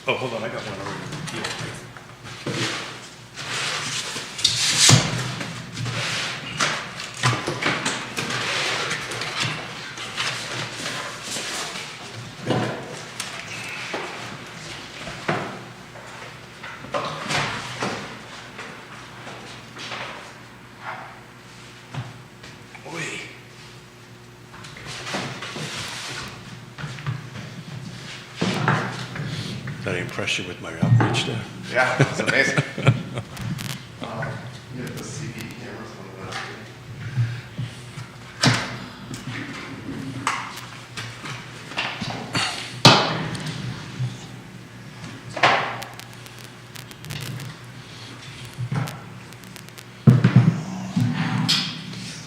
Oh, hold on, I got one already. Did I impress you with my outreach there? Yeah, it's amazing. You have the CD cameras on the back.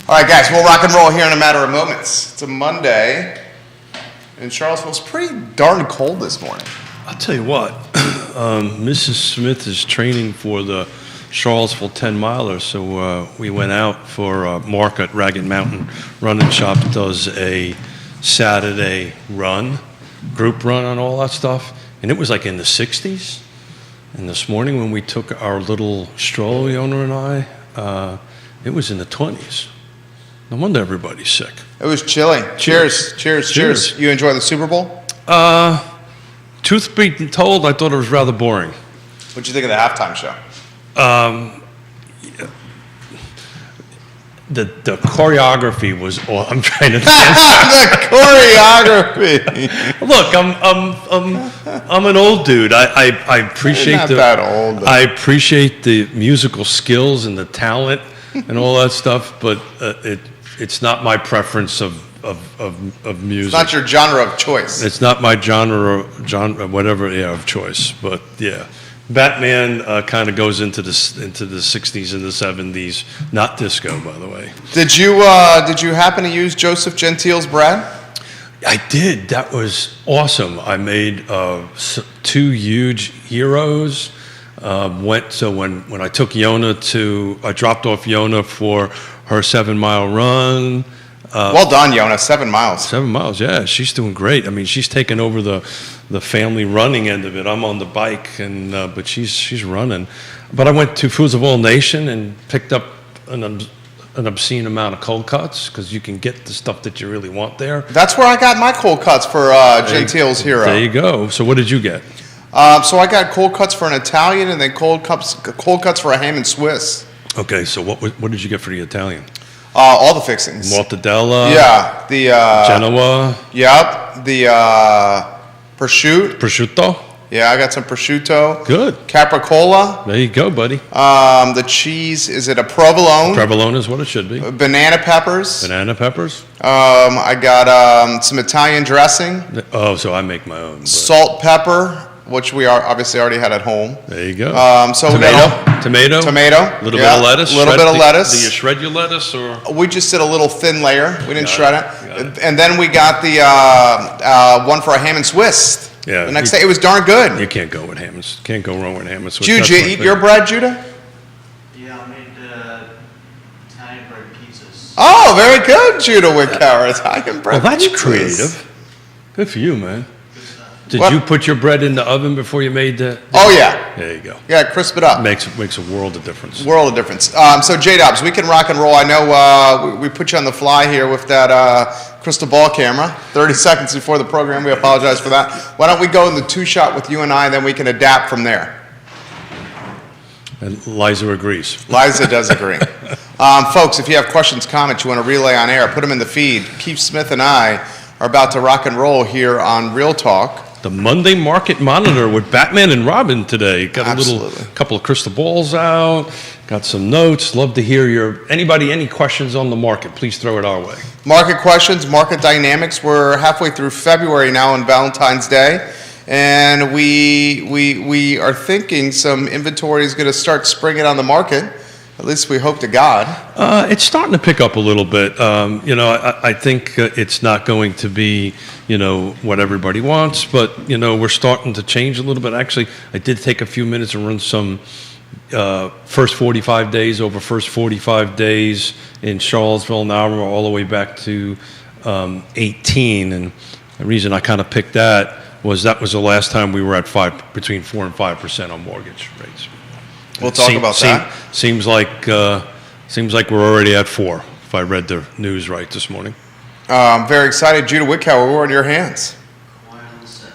All right, guys, we'll rock and roll here in a matter of moments. It's a Monday, and Charlottesville. It's pretty darn cold this morning. I'll tell you what, Mrs. Smith is training for the Charlottesville 10-miler, so we went out for Mark at Ragged Mountain Running Shop does a Saturday run, group run on all that stuff, and it was like in the 60s. And this morning when we took our little stroll, Yona and I, it was in the 20s. No wonder everybody's sick. It was chilly. Cheers. You enjoy the Super Bowl? Truth be told, I thought it was rather boring. What'd you think of the halftime show? The choreography was. I'm trying to. The choreography. Look, I'm an old dude. I appreciate You're not that old, though. I appreciate the musical skills and the talent and all that stuff, but it's not my preference of music. It's not your genre of choice. It's not my genre, whatever, of choice. But yeah, Batman kind of goes into the 60s and the 70s, not disco, by the way. Did you happen to use Joseph Gentile's bread? I did. That was awesome. I made 2 huge heroes. So when I took Yona I dropped off Yona for her 7-mile run. Well done, Yona. 7 miles. 7 miles, yeah. She's doing great. I mean, she's taken over the family running end of it. I'm on the bike, but she's running. But I went to Foods of All Nation and picked up an obscene amount of cold cuts because you can get the stuff that you really want there. That's where I got my cold cuts for Gentile's hero. There you go. So what did you get? So I got cold cuts for an Italian and then cold cuts for a ham and Swiss. Okay, so what did you get for the Italian? All the fixings. Mortadella. Yeah, the Genoa. Yep, the Prosciutto. Yeah, I got some prosciutto. Good. Capricola. There you go, buddy. The cheese, is it a provolone? Provolone is what it should be. Banana peppers. Banana peppers. I got some Italian dressing. Oh, so I make my own. But. Salt, pepper, which we obviously already had at home. There you go. So tomato. A little bit of lettuce. A little bit of lettuce. Do you shred your lettuce or? We just did a little thin layer. We didn't shred it. it. And then we got the one for a ham and Swiss. Yeah. The next day, it was darn good. You can't go with ham. Can't go wrong with ham and Swiss. Jude, you eat your bread, Judah? Yeah, I made Italian bread pizzas. Oh, very good, Judah with carrots. Italian bread. Well, that's pizzas. creative. Good for you, man. Did What? you put your bread in the oven before you made the? Oh, yeah. There you go. Yeah, crisp it up. Makes a world of difference. World of difference. So, J-Dobbs, we can rock and roll. I know we put you on the fly here with that crystal ball camera. 30 seconds before the program. We apologize for that. Why don't we go in the 2-shot with you and I, and then we can adapt from there. And Liza agrees. Liza does agree. Folks, if you have questions, comments you want to relay on air, put them in the feed. Keith Smith and I are about to rock and roll here on Real Talk. The Monday Market Monitor with Batman and Robin today. Got Absolutely. couple of crystal balls out. Got some notes. Love to hear any questions on the market. Please throw it our way. Market questions, market dynamics. We're halfway through February now on Valentine's Day, and we are thinking some inventory is going to start springing on the market. At least we hope to God. It's starting to pick up a little bit. I think it's not going to be, what everybody wants, but, we're starting to change a little bit. Actually, I did take a few minutes and run some first 45 days over first 45 days in Charlottesville. Now we're all the way back to 18. And the reason I kind of picked that, was that was the last time we were at between 4 and 5% on mortgage rates. We'll talk about that. Seems like we're already at 4. If I read the news right this morning. Very excited. Judah Wickower, we're in your hands. Quiet on the set.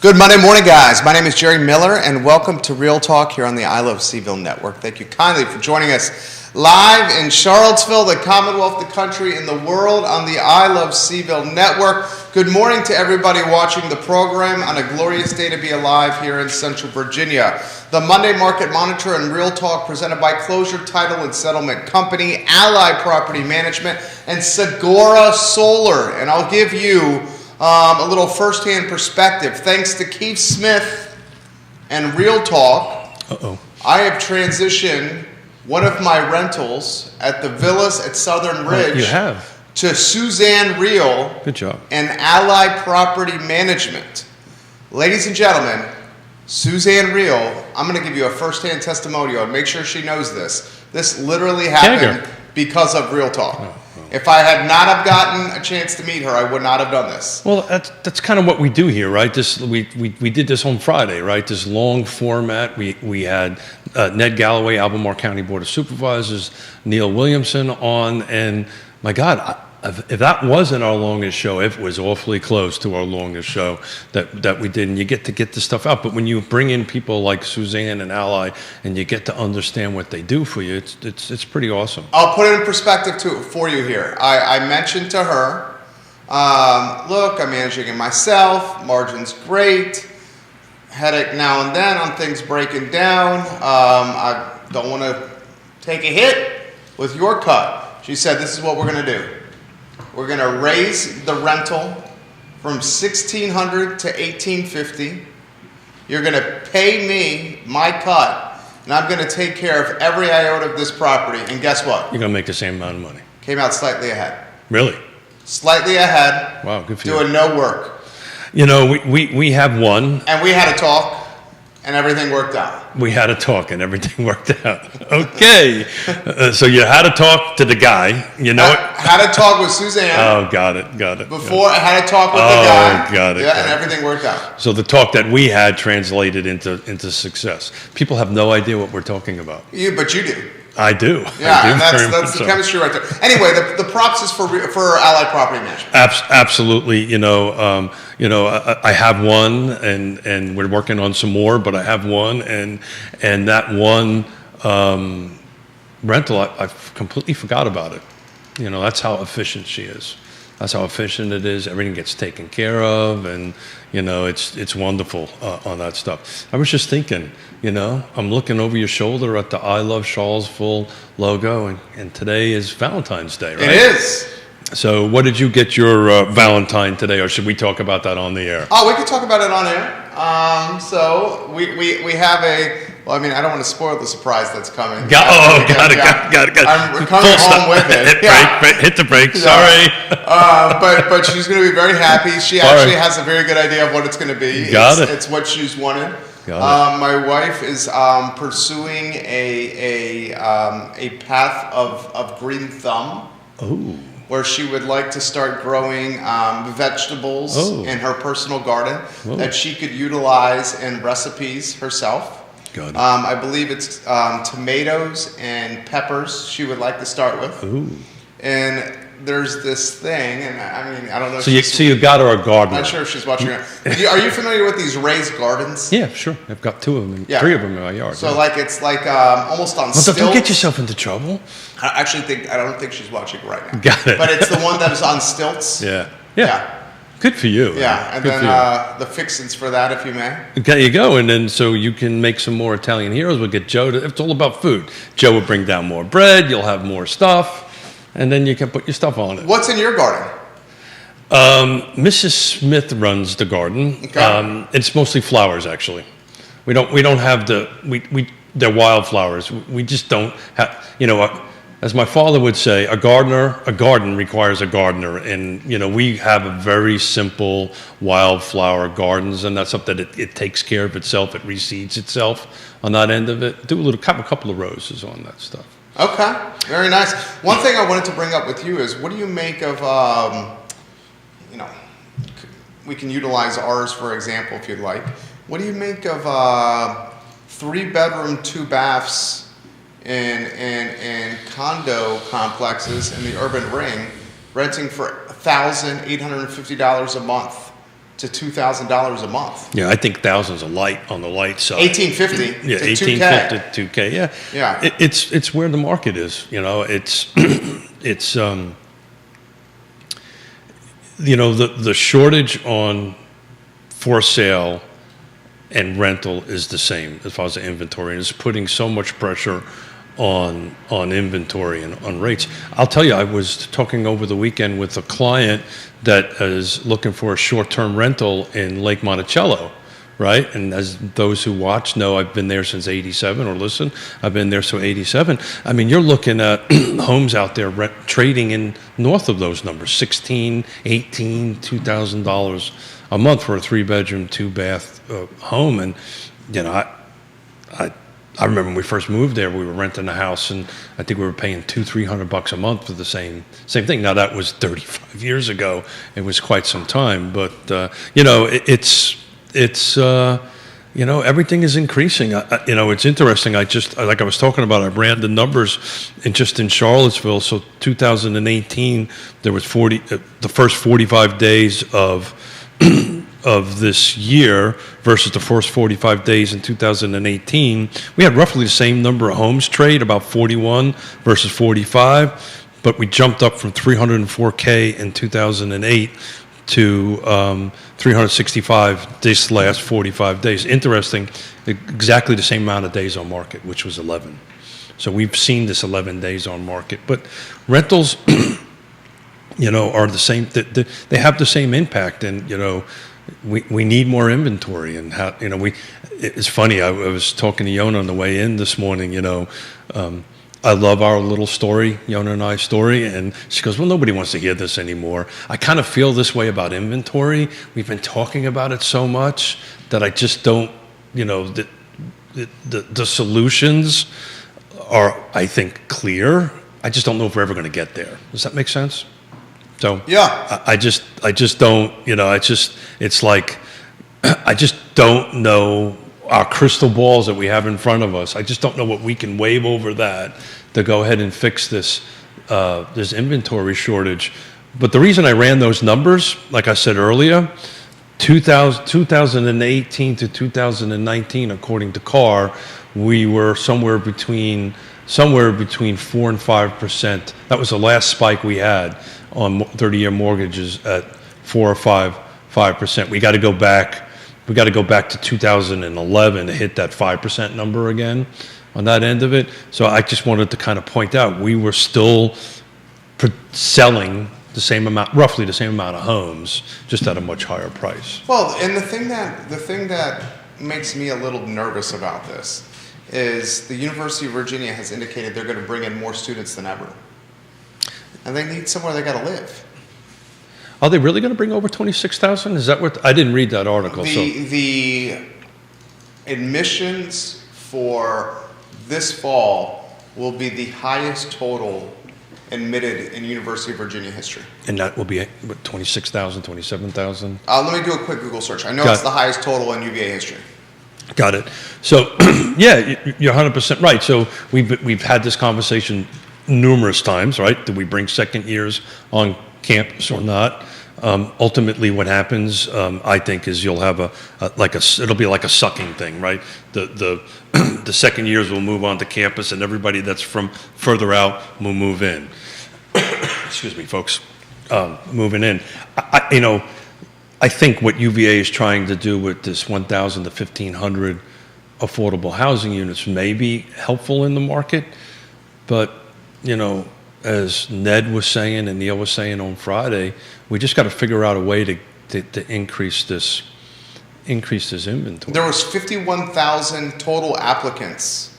Good Monday morning, guys. My name is Jerry Miller, and welcome to Real Talk here on the I Love Seville Network. Thank you kindly for joining us live in Charlottesville, the Commonwealth, the country, and the world on the I Love Seville Network. Good morning to everybody watching the program on a glorious day to be alive here in Central Virginia. The Monday Market Monitor and Real Talk presented by Closure Title and Settlement Company, Ally Property Management, and Segura Solar. And I'll give you a little first-hand perspective. Thanks to Keith Smith and Real Talk, I have transitioned one of my rentals at the Villas at Southern Ridge You have. to Suzanne Real Good job. and Ally Property Management. Ladies and gentlemen, Suzanne Real, I'm going to give you a first-hand testimonial and make sure she knows this. This literally happened Kegger. because of Real Talk. If I had not have gotten a chance to meet her, I would not have done this. Well, that's kind of what we do here, right? We did this on Friday, right? This long format. We had Ned Galloway, Albemarle County Board of Supervisors, Neil Williamson on, and my God, if that wasn't our longest show, it was awfully close to our longest show that we did. And you get to get the stuff out, but when you bring in people like Suzanne and Ally, and you get to understand what they do for you, it's pretty awesome. I'll put it in perspective for you here. I mentioned to her, look, I'm managing it myself, margin's great, headache now and then on things breaking down. I don't want to take a hit with your cut. She said, this is what we're going to do. We're going to raise the rental from $1,600 to $1,850. You're going to pay me my cut, and I'm going to take care of every iota of this property. And guess what? You're gonna make the same amount of money. Came out slightly ahead. Really? Slightly ahead. Wow, good for you. Doing no work. You know, we have one. And we had a talk, and everything worked out. We had a talk and everything worked out. Okay. So you had a talk to the guy, you know it? I had a talk with Suzanne. Oh, got it. Before I had a talk with the guy. Got it. Yeah, and everything worked out. So the talk that we had translated into success. People have no idea what we're talking about. But you do. I do. Yeah, I do and very that's much the so. chemistry right there. Anyway, the props is for Allied Property Management. Absolutely. I have one, and we're working on some more, but I have one, and that one rental, I completely forgot about it. You know, that's how efficient she is. That's how efficient it is. Everything gets taken care of, and it's wonderful on that stuff. I was just thinking, I'm looking over your shoulder at the I Love Charlottesville logo, and today is Valentine's Day, right? It is. So, what did you get your Valentine today, or should we talk about that on the air? Oh, we could talk about it on air. So we have I don't want to spoil the surprise that's coming. Got it. I'm coming home with it. Hit the brakes. Sorry. But she's going to be very happy. She actually has a very good idea of what it's going to be. It's what she's wanted. My wife is pursuing a path of green thumb. Oh. Where she would like to start growing vegetables in her personal garden that she could utilize in recipes herself. Got it. I believe it's tomatoes and peppers she would like to start with. Ooh. And there's this thing, and I don't know. So you got her a garden. I'm not sure if she's watching it. Are you familiar with these raised gardens? Yeah, sure. I've got 2 of them, 3 of them in my yard. So it's almost on stilts. Don't get yourself into trouble. I don't think she's watching right now. Got it. But it's the one that is on stilts. Yeah. Good for you. Yeah, and Good then the fixins for that, if you may. There you go, and then so you can make some more Italian heroes. We'll get Joe. It's all about food. Joe will bring down more bread. You'll have more stuff, and then you can put your stuff on it. What's in your garden? Mrs. Smith runs the garden. Okay. It's mostly flowers, actually. We don't have they're wildflowers. We just don't have. as my father would say, a garden requires a gardener. And, we have a very simple wildflower gardens, and that's something that it takes care of itself. It reseeds itself on that end of it. Do a couple of roses on that stuff. Okay, very nice. One thing I wanted to bring up with you is, what do you make of, we can utilize ours for example if you'd like. What do you make of 3-bedroom, 2 baths in condo complexes in the urban ring, renting for $1,850 a month to $2,000 a month? Yeah, I think thousands of light on the light side. $1,850 Yeah, to 1850 $2,000. to 2K. Yeah, Yeah. It's where the market is. It's it's the shortage on for sale and rental is the same as far as the inventory, and it's putting so much pressure on inventory and on rates. I'll tell you, I was talking over the weekend with a client that is looking for a short-term rental in Lake Monticello, right? And as those who watch know, I've been there since '87, or listen, I've been there since '87. I mean, you're looking at homes out there trading in north of those numbers, $16,000, $18,000, $2,000 a month for a 3-bedroom, 2-bath home. And I remember when we first moved there, we were renting a house, and I think we were paying $200-300 a month for the same thing. Now that was 35 years ago; it was quite some time. But everything is increasing. It's interesting. Like I was talking about, I ran the numbers in Charlottesville. So 2018, there was the first 45 days of this year versus the first 45 days in 2018, we had roughly the same number of homes trade, about 41 versus 45, but we jumped up from 304K in 2008 to 365 this last 45 days. Interesting, exactly the same amount of days on market, which was 11. So we've seen this 11 days on market, but rentals, are the same. They have the same impact, and we need more inventory. And how it's funny. I was talking to Yona on the way in this morning. I love our little story, Yona and I story, and she goes, "Well, nobody wants to hear this anymore." I kind of feel this way about inventory. We've been talking about it so much that I just don't. The solutions are, I think, clear. I just don't know if we're ever going to get there. Does that make sense? So yeah, I just don't, it's like, I just don't know our crystal balls that we have in front of us. I just don't know what we can wave over that to go ahead and fix this inventory shortage. But the reason I ran those numbers, like I said earlier, 2018 to 2019, according to CAR, we were somewhere between 4 and 5%. That was the last spike we had on 30-year mortgages at 4 or 5%. We got to go back to 2011 to hit that 5% number again on that end of it. So I just wanted to kind of point out we were still selling roughly the same amount of homes, just at a much higher price. Well, and the thing that makes me a little nervous about this is the University of Virginia has indicated they're going to bring in more students than ever. And they need somewhere they got to live. Are they really going to bring over 26,000? Is that what? I didn't read that article. The admissions for this fall will be the highest total admitted in University of Virginia history. And that will be, what, 26,000, 27,000? Let me do a quick Google search. I know it's the highest total in UVA history. Got it. So, yeah, you're 100% right. So we've had this conversation numerous times, right? Do we bring second years on campus or not? Ultimately, what happens, I think, is you'll have it'll be like a sucking thing, right? The second years will move on to campus, and everybody that's from further out will move in. Excuse me, folks, moving in. I think what UVA is trying to do with this 1,000 to 1,500 affordable housing units may be helpful in the market, but as Ned was saying and Neil was saying on Friday, we just got to figure out a way to increase this inventory. There was 51,000 total applicants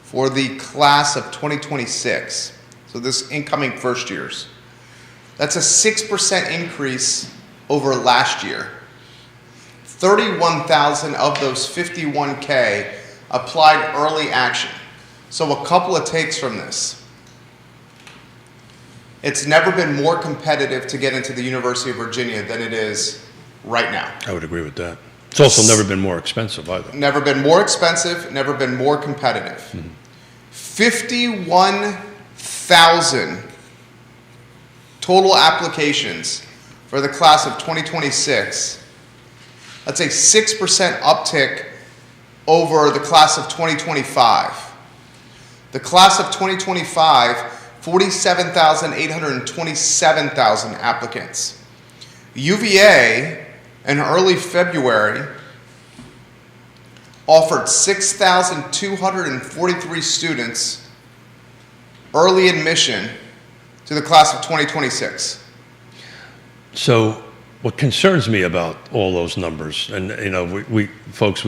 for the class of 2026. So this incoming first years. That's a 6% increase over last year. 31,000 of those 51K applied early action. So a couple of takes from this. It's never been more competitive to get into the University of Virginia than it is right now. I would agree with that. It's also never been more expensive either. Never been more expensive, never been more competitive. 51,000 total applications for the class of 2026. That's a 6% uptick over the class of 2025. The class of 2025, 47,827,000 applicants. UVA in early February offered 6,243 students early admission to the class of 2026. So what concerns me about all those numbers, and we folks,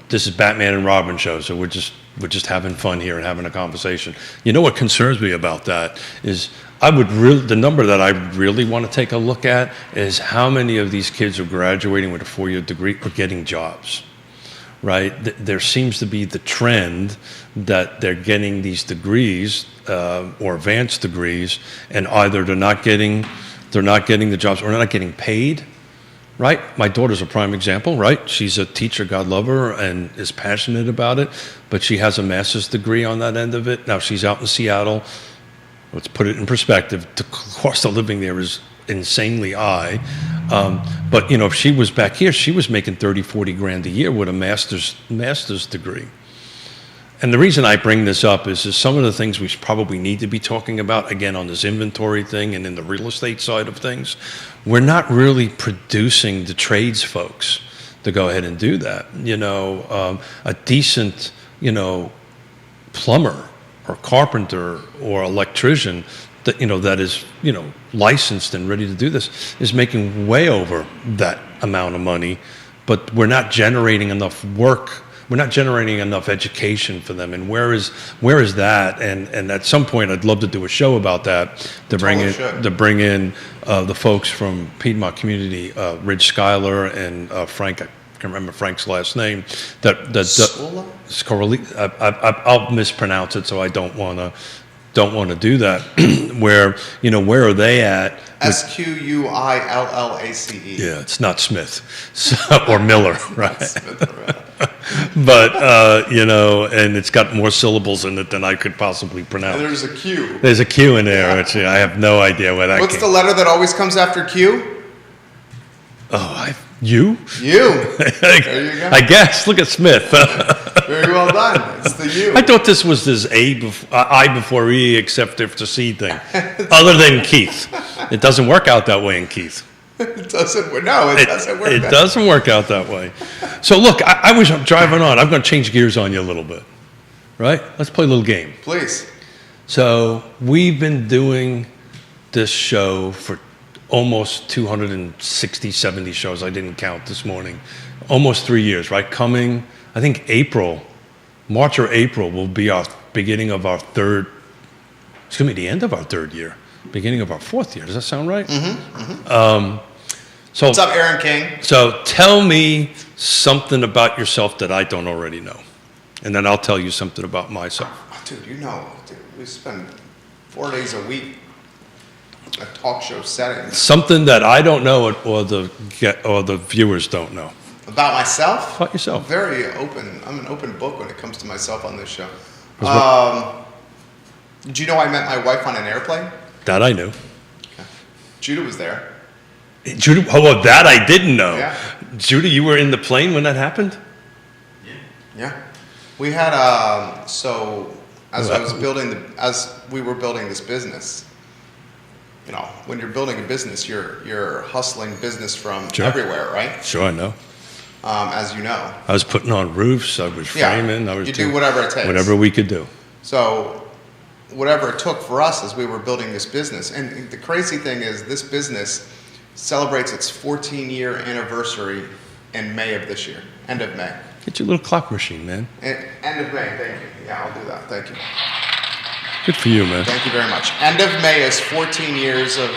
this is Batman and Robin show, so we're just having fun here and having a conversation. You know what concerns me about that is the number that I really want to take a look at is how many of these kids are graduating with a 4-year degree or getting jobs, right? There seems to be the trend that they're getting these degrees or advanced degrees, and either they're not getting the jobs or they're not getting paid, right? My daughter's a prime example, right? She's a teacher, God love her, and is passionate about it, but she has a master's degree on that end of it. Now she's out in Seattle. Let's put it in perspective. The cost of living there is insanely high. But if she was back here, she was making 30, 40 grand a year with a master's degree. And the reason I bring this up is some of the things we probably need to be talking about, again, on this inventory thing and in the real estate side of things. We're not really producing the trades folks to go ahead and do that. A decent, plumber or carpenter or electrician that is, licensed and ready to do this is making way over that amount of money, but we're not generating enough work. We're not generating enough education for them, and where is that? And at some point, I'd love to do a show about that to bring in the folks from Piedmont Community, Ridge Schuyler and Frank. I can't remember Frank's last name. I'll mispronounce it, so I don't want to do that. Where are they at? Squillace. Yeah, it's not Smith or Miller, right? But and it's got more syllables in it than I could possibly pronounce. And there's a Q. There's a Q in there, which I have no idea where that What's came. the letter that always comes after Q? You? You. There you go. I guess. Look at Smith. Very well done. It's the U. I thought this was this I before E, except if it's a C thing. Other than Keith. It doesn't work out that way in Keith. It doesn't work. No, it doesn't work. It doesn't work out that way. So look, I was driving on. I'm going to change gears on you a little bit. Right? Let's play a little game. Please. So we've been doing this show for almost 260, 70 shows. I didn't count this morning. Almost 3 years, right? Coming, I think March or April will be our beginning of our third, it's going to be the end of our third year, beginning of our fourth year. Does that sound right? So, what's up, Aaron King? So tell me something about yourself that I don't already know. And then I'll tell you something about myself. Oh, dude, we spend 4 days a week a talk show setting. Something that I don't know or the viewers don't know. About myself? About yourself. Very open. I'm an open book when it comes to myself on this show. Did you know I met my wife on an airplane? That I knew. Okay. Judah was there. Judah, that I didn't know. Yeah. Judah, you were in the plane when that happened? Yeah. We had as we were building this business. When you're building a business, you're hustling business from everywhere, right? Sure, I know. As you know. I was putting on roofs. I was framing. You do whatever it takes. Whatever we could do. So, whatever it took for us as we were building this business. And the crazy thing is, this business celebrates its 14-year anniversary in May of this year. End of May. Get your little clock machine, man. End of May. Thank you. Yeah, I'll do that. Thank you. Good for you, man. Thank you very much. End of May is 14 years of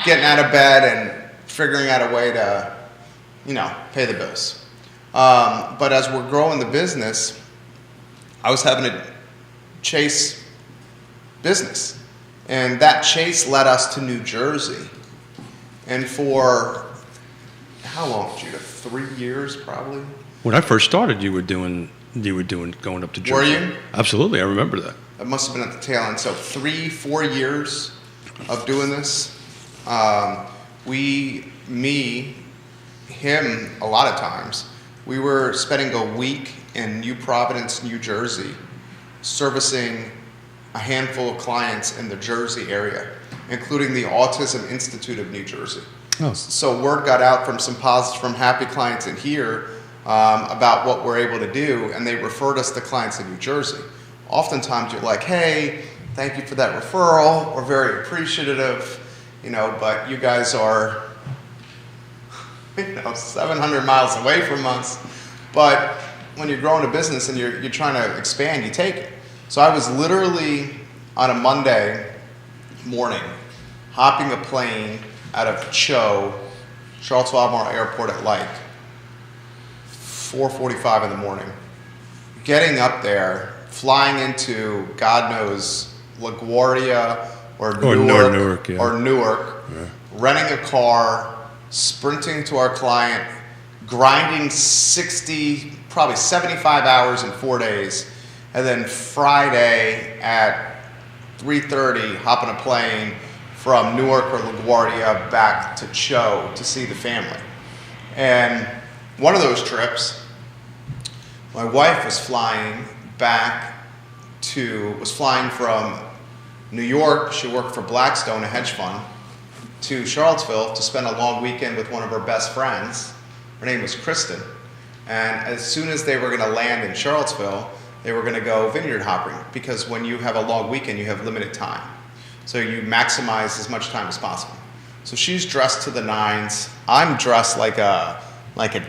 getting out of bed and figuring out a way to, pay the bills. But as we're growing the business, I was having to chase business. And that chase led us to New Jersey. And for, how long, Judah? 3 years, probably? When I first started, you were doing going up to Jersey. Were you? Absolutely, I remember that. It must have been at the tail end. So 3-4 years of doing this. Him, a lot of times, we were spending a week in New Providence, New Jersey, servicing a handful of clients in the Jersey area, including the Autism Institute of New Jersey. Oh. So word got out from happy clients in here about what we're able to do, and they referred us to clients in New Jersey. Oftentimes you're like, hey, thank you for that referral. We're very appreciative, but you guys are 700 miles away from us. But when you're growing a business and you're trying to expand, you take it. So I was literally on a Monday morning hopping a plane out of Charlottesville Airport at like 4:45 in the morning, getting up there, flying into God knows LaGuardia or Newark, Yeah. renting a car, sprinting to our client, grinding 60, probably 75 hours in 4 days, and then Friday at 3:30, hopping a plane from Newark or LaGuardia back to Cho to see the family. And one of those trips, my wife was flying from New York. She worked for Blackstone, a hedge fund, to Charlottesville to spend a long weekend with one of her best friends. Her name was Kristen. And as soon as they were going to land in Charlottesville, they were going to go vineyard hopping, because when you have a long weekend, you have limited time. So you maximize as much time as possible. So she's dressed to the nines. I'm dressed like a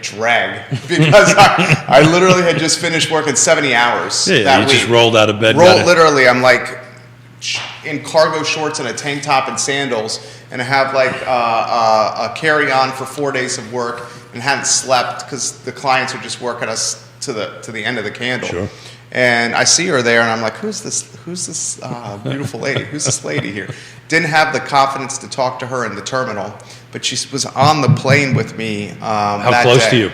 drag because I literally had just finished working 70 hours that you week. just rolled out of bed. Literally, I'm like in cargo shorts and a tank top and sandals, and I have like a carry-on for 4 days of work and hadn't slept because the clients are just working us to the end of the candle. Sure. And I see her there, and I'm like, who's this beautiful lady? Who's this lady here? Didn't have the confidence to talk to her in the terminal, but she was on the plane with me How close to you?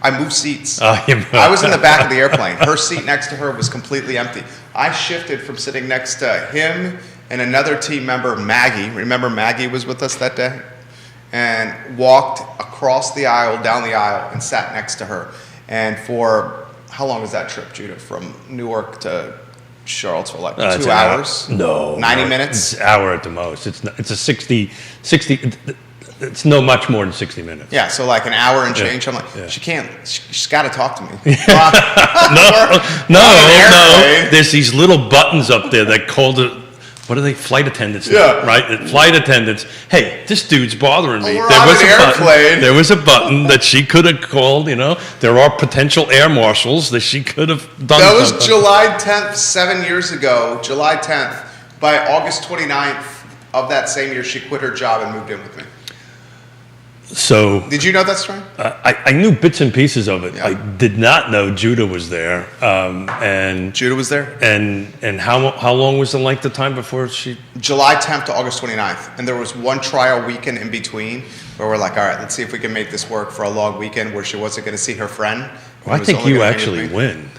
I moved seats. I was in the back of the airplane. Her seat next to her was completely empty. I shifted from sitting next to him and another team member, Maggie. Remember Maggie was with us that day? And walked across the aisle, down the aisle, and sat next to her. And for, how long was that trip, Judah, from Newark to Charlottesville? Like 2 hours? No. 90 minutes? It's an hour at the most. It's a 60, it's no much more than 60 minutes. Yeah, so like an hour and change. I'm like, Yeah. she's got to talk to me. No. There's these little buttons up there that call the, what are they? Flight attendants. Yeah. Right? Flight attendants. Hey, this dude's bothering me. We're on an airplane. There was a button that she could have called, There are potential air marshals that she could have done. That was something. July 10th, 7 years ago, July 10th. By August 29th of that same year, she quit her job and moved in with me. So Did you know that story? I knew bits and pieces of it. Yeah. I did not know Judah was there. And Judah was there? And how long was the length of time before she? July 10th to August 29th. And there was one trial weekend in between where we're like, all right, let's see if we can make this work for a long weekend where she wasn't going to see her friend. Well, I was think only you gonna hang actually with me. win.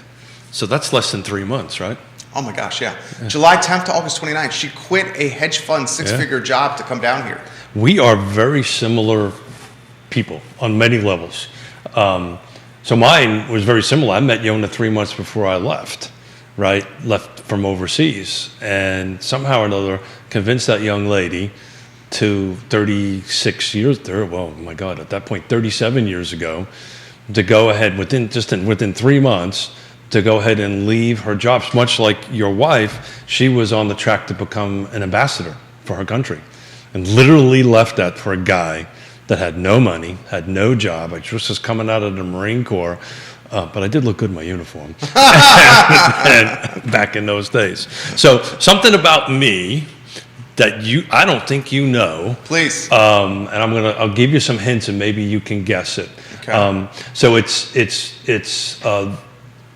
So that's less than 3 months, right? Oh my gosh, yeah. July 10th to August 29th. She quit a hedge fund six-figure job to come down here. We are very similar people on many levels. So mine was very similar. I met Yona 3 months before I left, right? Left from overseas, and somehow or another convinced that young lady to 36 years, well, my God, at that point, 37 years ago, to go ahead within 3 months, to go ahead and leave her jobs. Much like your wife, she was on the track to become an ambassador for her country, and literally left that for a guy that had no money, had no job. I just was coming out of the Marine Corps, But I did look good in my uniform and back in those days. So something about me that I don't think you know. Please. And I'll give you some hints and maybe you can guess it. Okay. So it's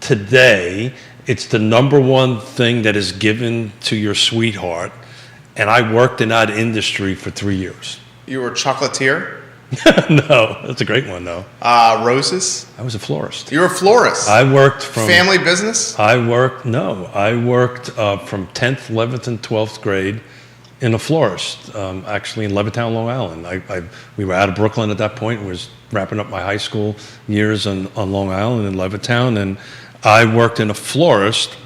today, it's the number one thing that is given to your sweetheart. And I worked in that industry for 3 years. You were a chocolatier? No, that's a great one though. Roses? I was a florist. You were a florist? I worked from Family business? I worked from 10th, 11th, and 12th grade in a florist, actually in Levittown, Long Island. We were out of Brooklyn at that point. Was wrapping up my high school years on Long Island in Levittown, and I worked in a florist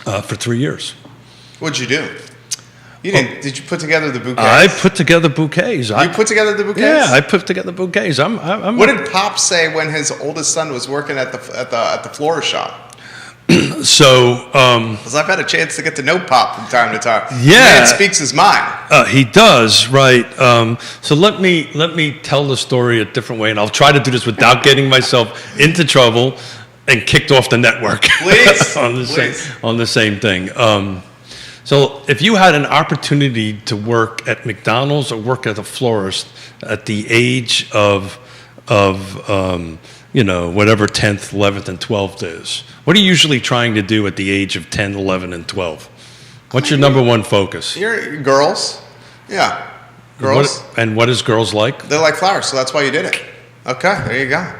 for 3 years. What'd you do? Did you put together the bouquets? I put together bouquets. You put together the bouquets? Yeah, I put together bouquets. What did Pop say when his oldest son was working at the florist shop? So, Because I've had a chance to get to know Pop from time to time. Yeah. Man speaks his mind. he does, right? So let me tell the story a different way, and I'll try to do this without getting myself into trouble and kicked off the network. Please, on the same thing. So if you had an opportunity to work at McDonald's or work as a florist at the age of whatever 10th, 11th, and 12th is, what are you usually trying to do at the age of 10, 11, and 12? What's your number one focus? You're girls. Yeah. Girls. What is girls like? They're like flowers, so that's why you did it. Okay, there you go.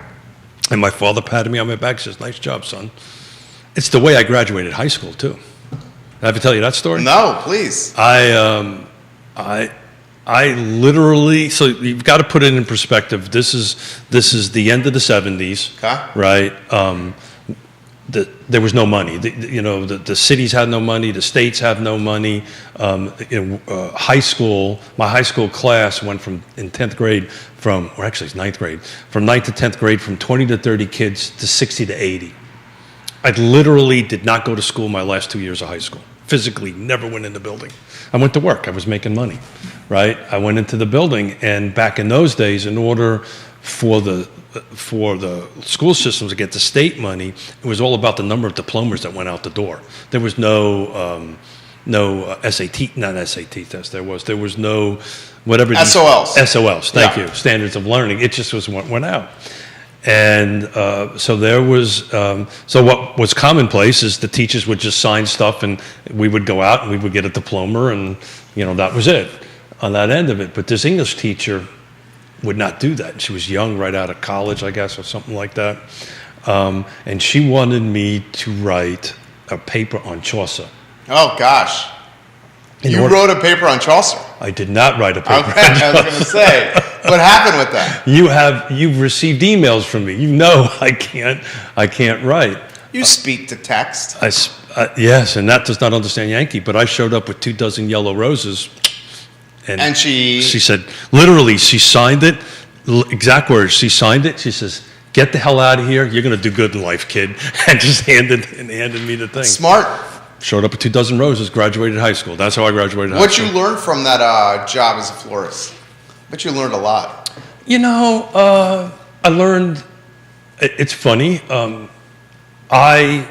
And my father patted me on my back and says, "Nice job, son." It's the way I graduated high school, too. Did I ever tell you that story? No, please. I literally, so you've got to put it in perspective. This is the end of the 70s, Okay. right? There was no money. The cities had no money. The states had no money. High school, my high school class went in 10th grade or actually it's 9th grade, from 9th to 10th grade from 20 to 30 kids to 60 to 80. I literally did not go to school my last 2 years of high school. Physically, never went in the building. I went to work. I was making money, right? I went into the building, and back in those days, in order for the school systems to get the state money, it was all about the number of diplomas that went out the door. There was no SAT, not SAT test. There was no whatever. SOLs. SOLs. Thank Yeah. you. Standards of learning. It just was what went out. And so there was, so what was commonplace is the teachers would just sign stuff and we would go out and we would get a diploma and, that was it on that end of it. But this English teacher would not do that. She was young, right out of college, I guess, or something like that. And she wanted me to write a paper on Chaucer. Oh, gosh. You wrote a paper on Chaucer? I did not write a paper. Okay, I was going to say, what happened with that? You've received emails from me. I can't write. You speak to text. Yes, and that does not understand Yankee, but I showed up with 24 yellow roses. And she said, literally, she signed it, exact words, she signed it, she says, "Get the hell out of here, you're going to do good in life, kid," and just handed me the thing. Smart. Showed up with 24 roses, graduated high school. That's how I graduated high school. What you learned from that job as a florist? But you learned a lot. I learned, it's funny, I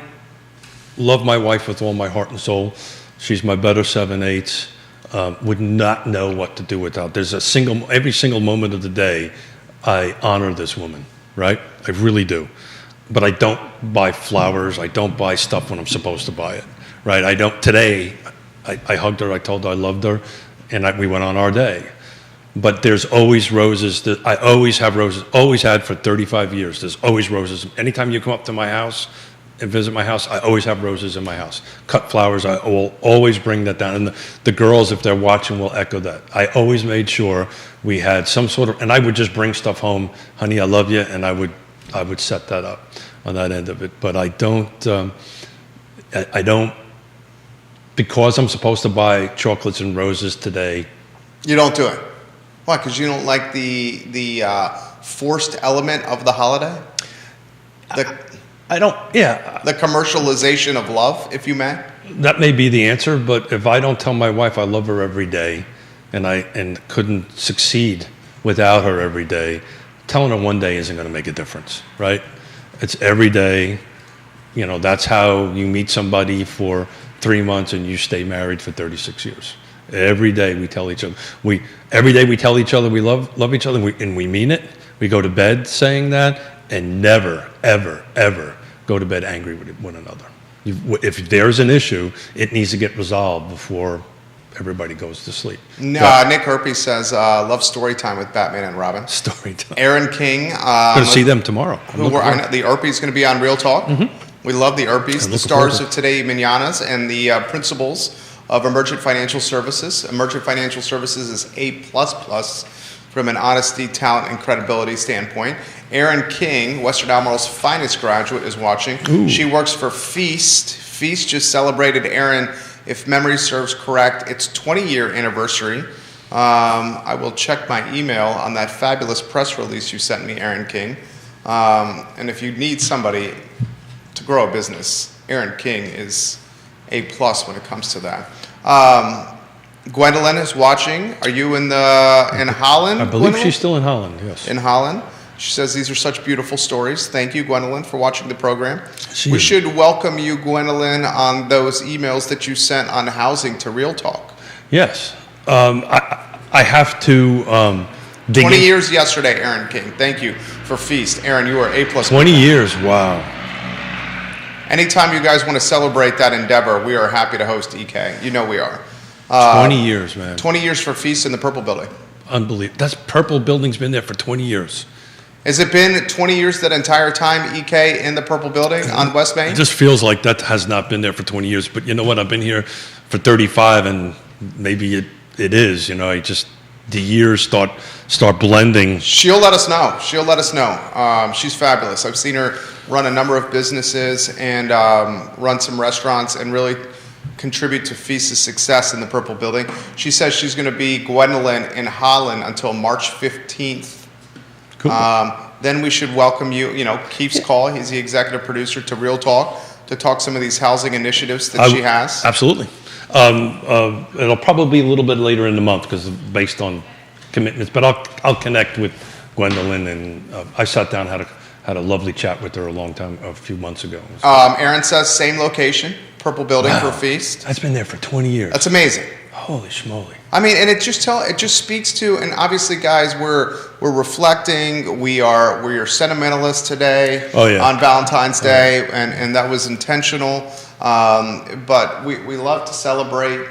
love my wife with all my heart and soul. She's my better 7/8. Would not know what to do without. Every single moment of the day, I honor this woman, right? I really do. But I don't buy flowers. I don't buy stuff when I'm supposed to buy it, right? Today, I hugged her. I told her I loved her, and we went on our day. But there's always roses. I always have roses. Always had for 35 years. There's always roses. Anytime you come up to my house and visit my house, I always have roses in my house. Cut flowers, I will always bring that down. And the girls, if they're watching, will echo that. I always made sure we had some sort of, and I would just bring stuff home. "Honey, I love you," and I would set that up on that end of it. But I don't, because I'm supposed to buy chocolates and roses today. You don't do it. Why? Because you don't like the forced element of the holiday? I don't, yeah. The commercialization of love, if you may? That may be the answer, but if I don't tell my wife I love her every day and couldn't succeed without her every day, telling her one day isn't going to make a difference, right? It's every day. You know, that's how you meet somebody for 3 months and you stay married for 36 years. Every day we tell each other. Every day we tell each other we love each other, and we mean it. We go to bed saying that, and never, ever, ever go to bed angry with one another. If there's an issue, it needs to get resolved before everybody goes to sleep. Nick Herpes says, love story time with Batman and Robin. Story time. Aaron King. Going to see them tomorrow. The Herpes is going to be on Real Talk. We love the Herpes, the stars of Today Mananas, and the principals of Emergent Financial Services. Emergent Financial Services is A++ from an honesty, talent, and credibility standpoint. Aaron King, Western Albemarle's finest graduate, is watching. Ooh. She works for Feast. Feast just celebrated, Aaron, if memory serves correct, its 20-year anniversary. I will check my email on that fabulous press release you sent me, Aaron King. And if you need somebody to grow a business, Aaron King is A+ when it comes to that. Gwendolyn is watching. Are you in Holland? I believe Gwendolyn? she's still in Holland, yes. In Holland. She says these are such beautiful stories. Thank you, Gwendolyn, for watching the program. She we is. should welcome you, Gwendolyn, on those emails that you sent on housing to Real Talk. Yes. I have to dig 20 in. years yesterday, Aaron King. Thank you for Feast. Aaron, you are A+. 20 years, wow. Anytime you guys want to celebrate that endeavor, we are happy to host EK. You know we are. 20 years, man. 20 years for Feast in the Purple Building. Unbelievable. That Purple Building's been there for 20 years. Has it been 20 years that entire time, EK, in the Purple Building on West Main? It just feels like that has not been there for 20 years. But you know what? I've been here for 35, and maybe it is. You know, the years start blending. She'll let us know. She's fabulous. I've seen her run a number of businesses and run some restaurants and really contribute to Feast's success in the Purple Building. She says she's going to be Gwendolyn in Holland until March 15th. Cool. Then we should welcome you. You know, Keith's call. He's the executive producer to Real Talk to talk some of these housing initiatives that she has. Absolutely. It'll probably be a little bit later in the month because based on commitments. But I'll connect with Gwendolyn, and I sat down, had a lovely chat with her a few months ago. Aaron says same location, Purple Building for Feast. That's been there for 20 years. That's amazing. Holy schmoly. I mean, and it just speaks to, and obviously, guys, we're reflecting. We're sentimentalists today on Valentine's Day, and that was intentional. But we love to celebrate.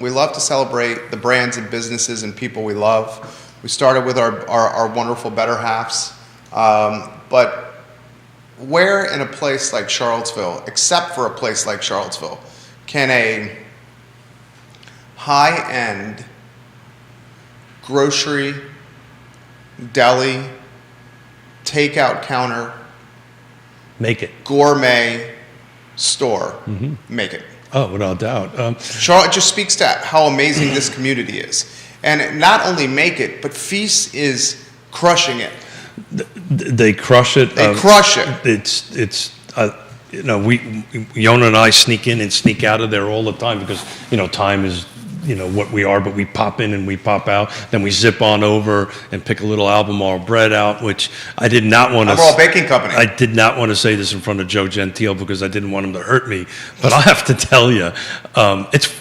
We love to celebrate the brands and businesses and people we love. We started with our wonderful better halves, but where in a place like Charlottesville, except for a place like Charlottesville, can a high-end grocery, deli, takeout counter, make it, gourmet store make it? Oh, without doubt. Charlotte just speaks to how amazing this community is. And not only make it, but Feast is crushing it. They crush it. They crush it. It's you know, Yona and I sneak in and sneak out of there all the time because, you know, time is, you know, what we are, but we pop in and we pop out. Then we zip on over and pick a little Albemarle bread out, which I did not want to. Albemarle Baking Company. I did not want to say this in front of Joe Gentile because I didn't want him to hurt me. But I have to tell you, it's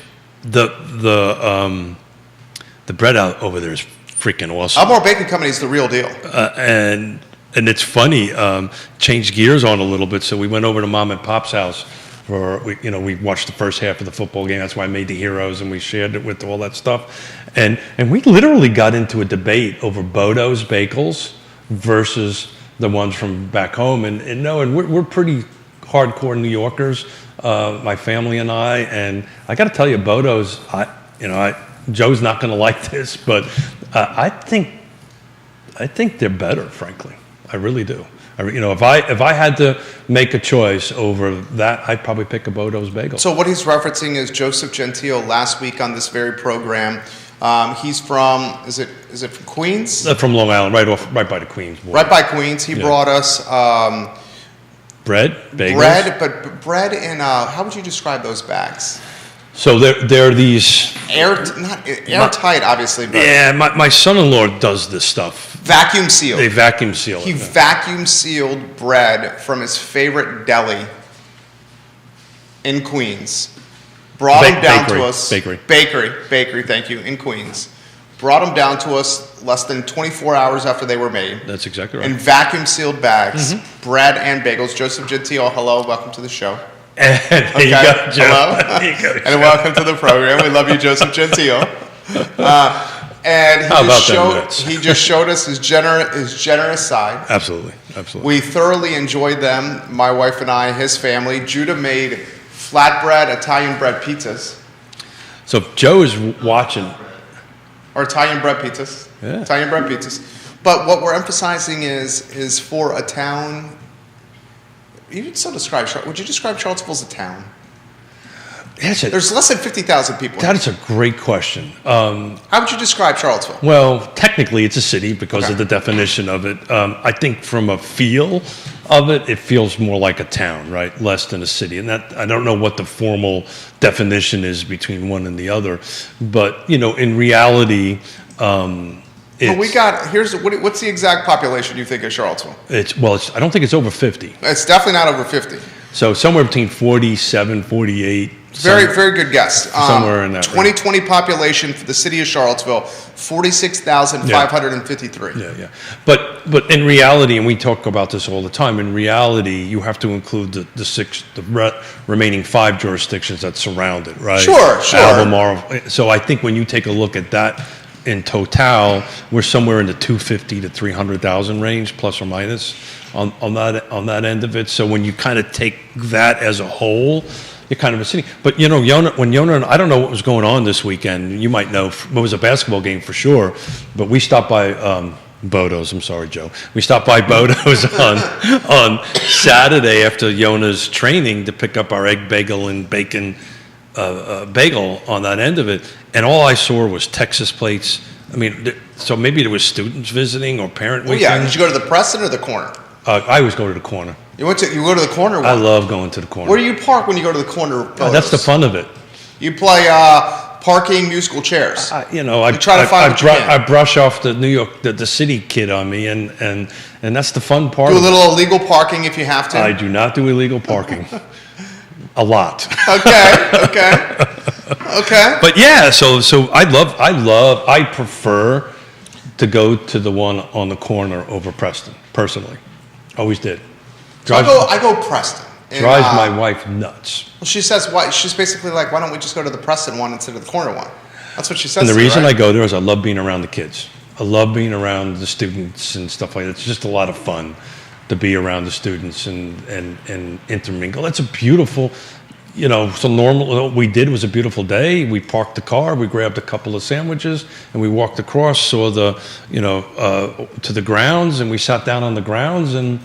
the bread out over there is freaking awesome. Albemarle Baking Company is the real deal. And it's funny, changed gears on a little bit. So we went over to Mom and Pop's house we watched the first half of the football game. That's why I made the heroes, and we shared it with all that stuff. And we literally got into a debate over Bodo's Bagels versus the ones from back home. And we're pretty hardcore New Yorkers, my family and I. And I got to tell you, Bodo's, Joe's not going to like this, but I think they're better, frankly. I really do. If I had to make a choice over that, I'd probably pick a Bodo's Bagel. So what he's referencing is Joseph Gentile last week on this very program. He's from, is it from Queens? From Long Island, right by the Queens border. Right by Queens. He brought us bread, bagels. Bread, but bread in how would you describe those bags? So there are these. Not airtight, obviously, but Yeah, my son-in-law does this stuff. vacuum sealed. They vacuum seal He it. vacuum sealed bread from his favorite deli in Queens. Brought them down Bakery, to us. bakery. Bakery, thank you, in Queens. Brought them down to us less than 24 hours after they were made. That's exactly right. In vacuum sealed bags, bread and bagels. Joseph Gentile, hello, welcome to the show. And there you go, Joe. Hello. There you go, And Joe. welcome to the program. We love you, Joseph Gentile. And How about them nuts? he just showed us his generous side. Absolutely, absolutely. We thoroughly enjoyed them, my wife and I, his family. Judah made flatbread, Italian bread pizzas, So if Joe is watching. or Italian bread pizzas. Yeah. Italian bread pizzas. But what we're emphasizing is for a town. You would still describe. Would you describe Charlottesville as a town? There's less than 50,000 people. That is a great question. How would you describe Charlottesville? Well, technically it's a city because Okay. of the definition of it. I think from a feel of it, it feels more like a town, right? Less than a city. And that, I don't know what the formal definition is between one and the other. But, in reality, Well, what's the exact population you think of Charlottesville? I don't think it's over 50. It's definitely not over 50. So somewhere between 47, 48. Very, very good guess. Somewhere in that range. 2020 population for the city of Charlottesville, 46,553. Yeah. But in reality, and we talk about this all the time, in reality, you have to include the remaining 5 jurisdictions that surround it, right? Sure. Albemarle. So I think when you take a look at that in total, we're somewhere in the 250 to 300,000 range, plus or minus, on that end of it. So when you kind of take that as a whole, you're kind of a city. But when Yona and I don't know what was going on this weekend. You might know it was a basketball game for sure. But we stopped by Bodo's. I'm sorry, Joe. We stopped by Bodo's on Saturday after Yona's training to pick up our egg bagel and bacon bagel on that end of it, and all I saw was Texas plates. I mean, so maybe there was students visiting or parent Well, weekend. yeah. Did you go to the Preston or the corner? I always go to the corner. You go to the corner one. I love going to the corner. Where do you park when you go to the corner? That's the fun of it. You play parking musical chairs. I try to find what you can. I brush off the New York, the city kid on me, and that's the fun part. Do a of it. little illegal parking if you have to. I do not do illegal parking. A lot. Okay. But yeah, so I prefer to go to the one on the corner over Preston, personally. Always did. So I go Preston. And, Drives my wife nuts. Well, she says, why? She's basically like, why don't we just go to the Preston one instead of the corner one? That's what she says. And the to me, reason right? I go there is I love being around the kids. I love being around the students and stuff like that. It's just a lot of fun to be around the students and intermingle. That's a beautiful, so normal, what we did was a beautiful day. We parked the car, we grabbed a couple of sandwiches, and we walked across, saw the, to the grounds, and we sat down on the grounds and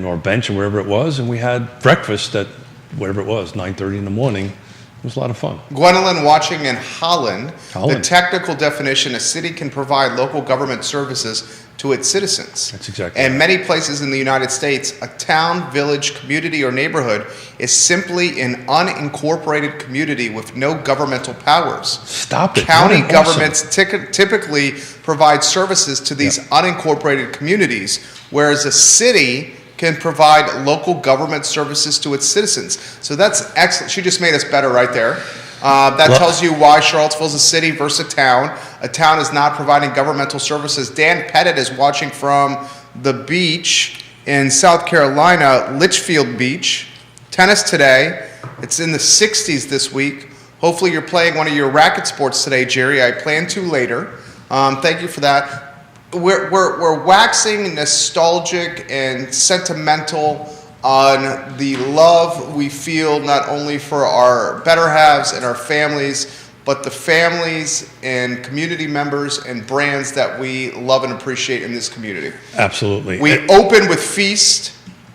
or bench or wherever it was, and we had breakfast at whatever it was, 9:30 in the morning. It was a lot of fun. Gwendolyn watching in Holland. The Holland. technical definition: a city can provide local government services to its citizens. That's exactly And right. many places in the United States, a town, village, community, or neighborhood is simply an unincorporated community with no governmental powers. Stop it. County What an awesome- governments typically provide services to these unincorporated communities, whereas a city can provide local government services to its citizens. So that's excellent. She just made us better right there. That Well- tells you why Charlottesville is a city versus a town. A town is not providing governmental services. Dan Pettit is watching from the beach in South Carolina, Litchfield Beach. Tennis today. It's in the 60s this week. Hopefully you're playing one of your racket sports today, Jerry. I plan to later. Thank you for that. We're waxing nostalgic and sentimental on the love we feel not only for our better halves and our families, but the families and community members and brands that we love and appreciate in this community. Absolutely. We opened with Feast,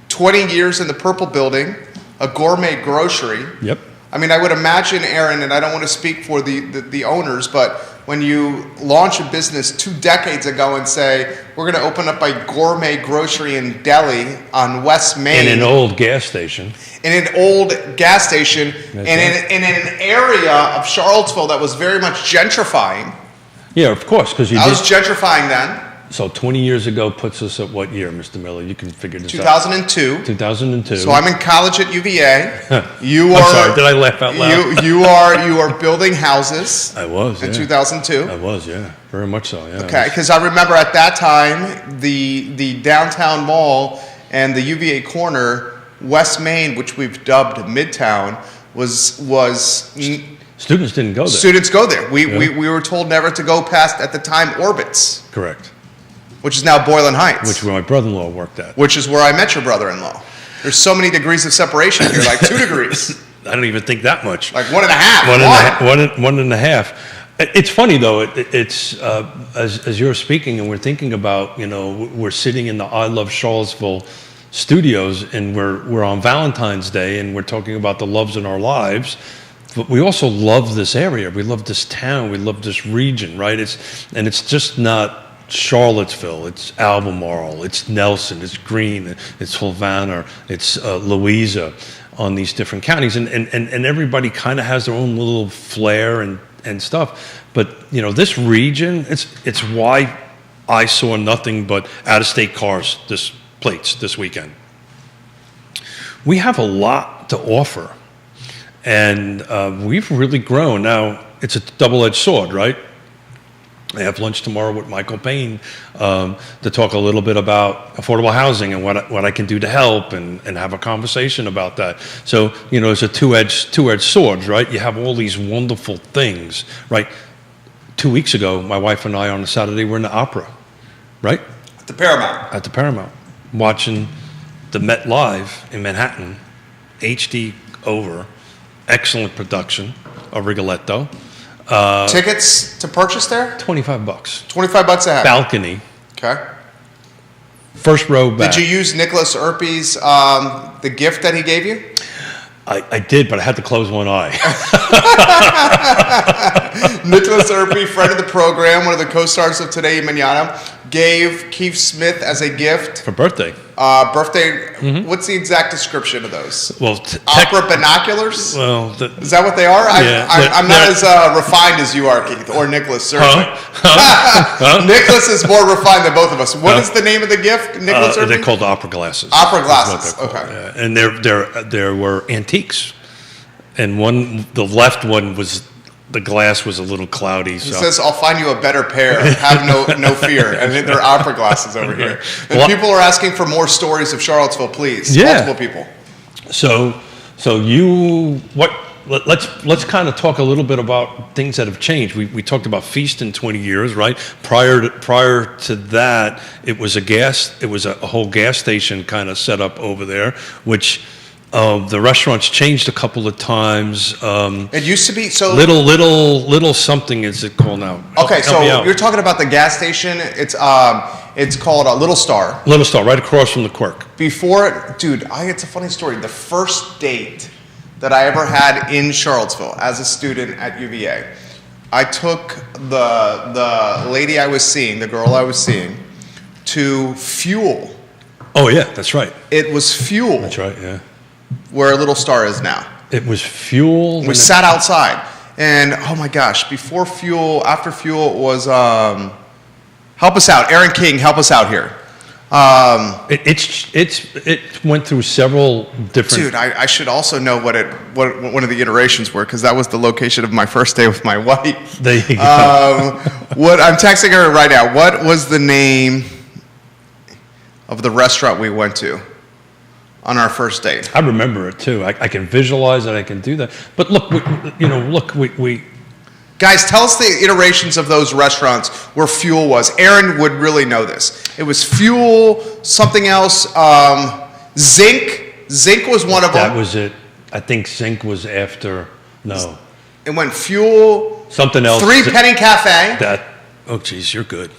20 years in the Purple Building, a gourmet grocery. Yep. I mean, I would imagine, Aaron, and I don't want to speak for the owners, but when you launch a business 2 decades ago and say, we're going to open up a gourmet grocery and deli on West Main. In an old gas station. In an old gas station, That's and right. in an area of Charlottesville that was very much gentrifying. Yeah, of course, because you I did. was gentrifying then, So 20 years ago puts us at what year, Mr. Miller? You can figure this out. 2002. 2002. So I'm in college at UVA. You I'm are. sorry, did I laugh out loud? You are building houses I was, in yeah. 2002. I was, yeah. Very much so, yeah. Okay, because I remember at that time the downtown mall and the UVA corner, West Main, which we've dubbed Midtown, was Students didn't go there. students go there. Yeah. We were told never to go past at the time Orbitz, Correct. which is now Boylan Heights, Which my brother-in-law worked at. which is where I met your brother-in-law. There's so many degrees of separation here, like 2 degrees, I don't even think that much. like 1.5. One and a half. It's funny though. It's as you're speaking and we're thinking about, we're sitting in the I Love Charlottesville studios and we're on Valentine's Day and we're talking about the loves in our lives. But we also love this area. We love this town. We love this region, right? It's just not Charlottesville. It's Albemarle. It's Nelson. It's Greene. It's Fluvanna. It's Louisa on these different counties. And everybody kind of has their own little flair and stuff. But, this region, it's why I saw nothing but out-of-state cars, plates this weekend. We have a lot to offer. And we've really grown. Now, it's a double-edged sword, right? I have lunch tomorrow with Michael Payne to talk a little bit about affordable housing and what I can do to help and have a conversation about that. So, it's a two-edged sword, right? You have all these wonderful things, right? 2 weeks ago, my wife and I on a Saturday were in the opera, right? The Paramount. At the Paramount, watching the Met Live in Manhattan, HD over. Excellent production of Rigoletto. Tickets to purchase there? $25. $25 a head. Balcony. Okay. First row back. Did you use Nicholas Erpy's the gift that he gave you? I did, but I had to close one eye. Nicholas Erpy, friend of the program, one of the co-stars of Today Manana, gave Keith Smith as a gift. For birthday. Birthday. What's the exact description of those? Well, Opera binoculars? well, Is that what they are? Yeah, I'm not as refined as you are, Keith, or Nicholas, certainly. Nicholas is more refined than both of us. What is the name of the gift, Nicholas Erpy? they're called opera glasses. Opera That's glasses, what they're called, okay. yeah. And there were antiques, and the left one was. The glass was a little cloudy. He So. says, I'll find you a better pair. Have no fear. And they're opera glasses over here. And Well, people are asking for more stories of Charlottesville, please. Yeah. Multiple people. So let's kind of talk a little bit about things that have changed. We talked about Feast in 20 years, right? Prior to that, it was a whole gas station kind of set up over there, which the restaurants changed a couple of times. It used to be so. Little something is it called now? Okay, Help me so out. you're talking about the gas station. It's called Little Star. Little Star, right across from the Quirk. Dude, it's a funny story. The first date that I ever had in Charlottesville as a student at UVA, I took the lady I was seeing, the girl I was seeing, to Fuel. Oh yeah, that's right. It was Fuel. That's right. Yeah. Where Little Star is now. It was Fuel. We sat outside, and oh my gosh, before Fuel, after Fuel was help us out, Aaron King, help us out here. It went through several different. Dude, I should also know what one of the iterations were, because that was the location of my first day with my wife. There you go. What I'm texting her right now. What was the name of the restaurant we went to on our first date? I remember it too. I can visualize it. I can do that. But look, we Guys, tell us the iterations of those restaurants where Fuel was. Aaron would really know this. It was Fuel, something else, Zinc. Zinc was one of them. that was it. I think Zinc was after. No, It went Fuel, something else. Three Penny Cafe. That. Oh, geez, you're good.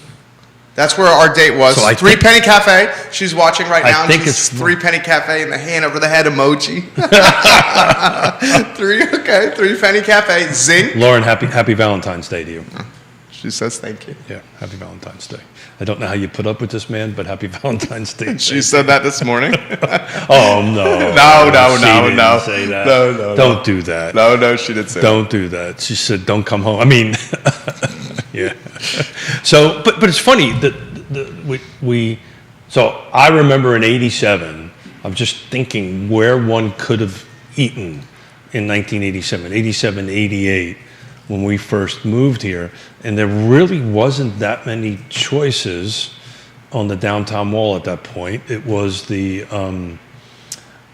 That's where our date was. So I Three think- Penny Cafe. She's watching right I now. and think she's it's- Three Penny Cafe in the hand over the head emoji. Three Penny Cafe. Zing. Lauren, happy Valentine's Day to you. She says thank you. Yeah, happy Valentine's Day. I don't know how you put up with this man, but happy Valentine's Day. She said that this morning. Oh, no. No, She no, didn't no. say that. No. Don't do that. No, she didn't say Don't do that. She said, "Don't come home." I mean, yeah. So, but it's funny that we. So I remember in '87. I'm just thinking where one could have eaten in 1987, 87, 88, when we first moved here, and there really wasn't that many choices on the downtown mall at that point. It was the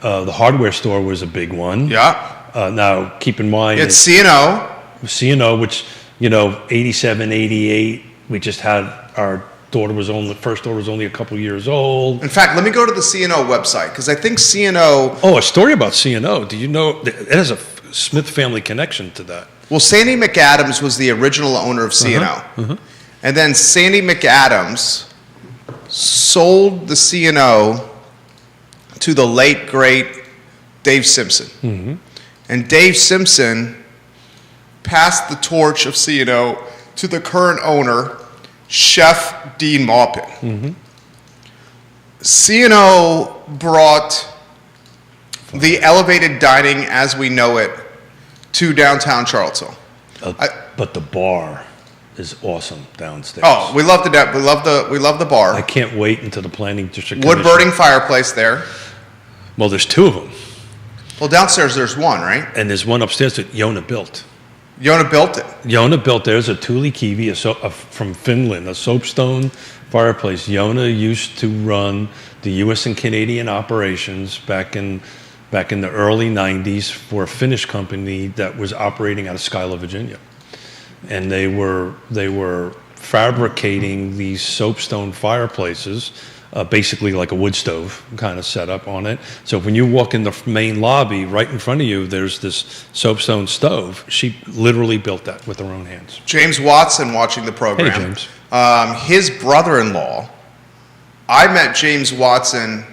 hardware store was a big one. that. Yeah. Now, keep in mind, It's C&O. C&O, which, 87, 88, we just had our first daughter was only a couple years old. In fact, let me go to the C&O website because I think C&O. Oh, a story about C&O. Do you know, it has a Smith family connection to that. Well, Sandy McAdams was the original owner of C&O. And then Sandy McAdams sold the C&O to the late, great Dave Simpson. And Dave Simpson passed the torch of C&O to the current owner, Chef Dean Maupin. C&O brought the elevated dining as we know it to downtown Charlottesville. But the bar is awesome downstairs. Oh, we love the I bar. can't wait until the planning district Wood commission- burning fireplace there. Well, there's two of them, Well, downstairs there's one, right? and there's one upstairs that Yona built. Yona built it. Yona built theirs, a Tuli Kivi from Finland, a soapstone fireplace. Yona used to run the U.S. and Canadian operations back in the early 90s for a Finnish company that was operating out of Schuyler, Virginia. And they were fabricating these soapstone fireplaces, basically like a wood stove kind of setup on it. So when you walk in the main lobby, right in front of you, there's this soapstone stove. She literally built that with her own hands. James Watson watching the program. Hey, James. His brother-in-law. I met James Watson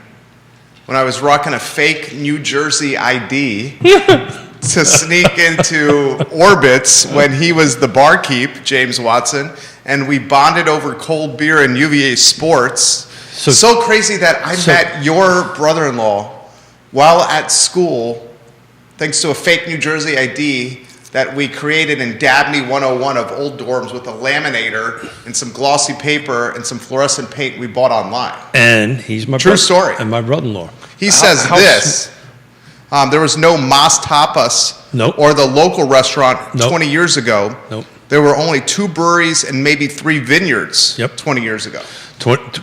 when I was rocking a fake New Jersey ID to sneak into Orbitz when he was the barkeep, James Watson, and we bonded over cold beer and UVA sports. So crazy that I met your brother-in-law while at school, thanks to a fake New Jersey ID that we created in Dabney 101 of old dorms with a laminator and some glossy paper and some fluorescent paint we bought online. And he's my True story. And my brother-in-law. He says How- this. There was no Mas Tapas Nope. or the local restaurant Nope. 20 years ago. Nope. There were only 2 breweries and maybe 3 vineyards Yep. 20 years ago.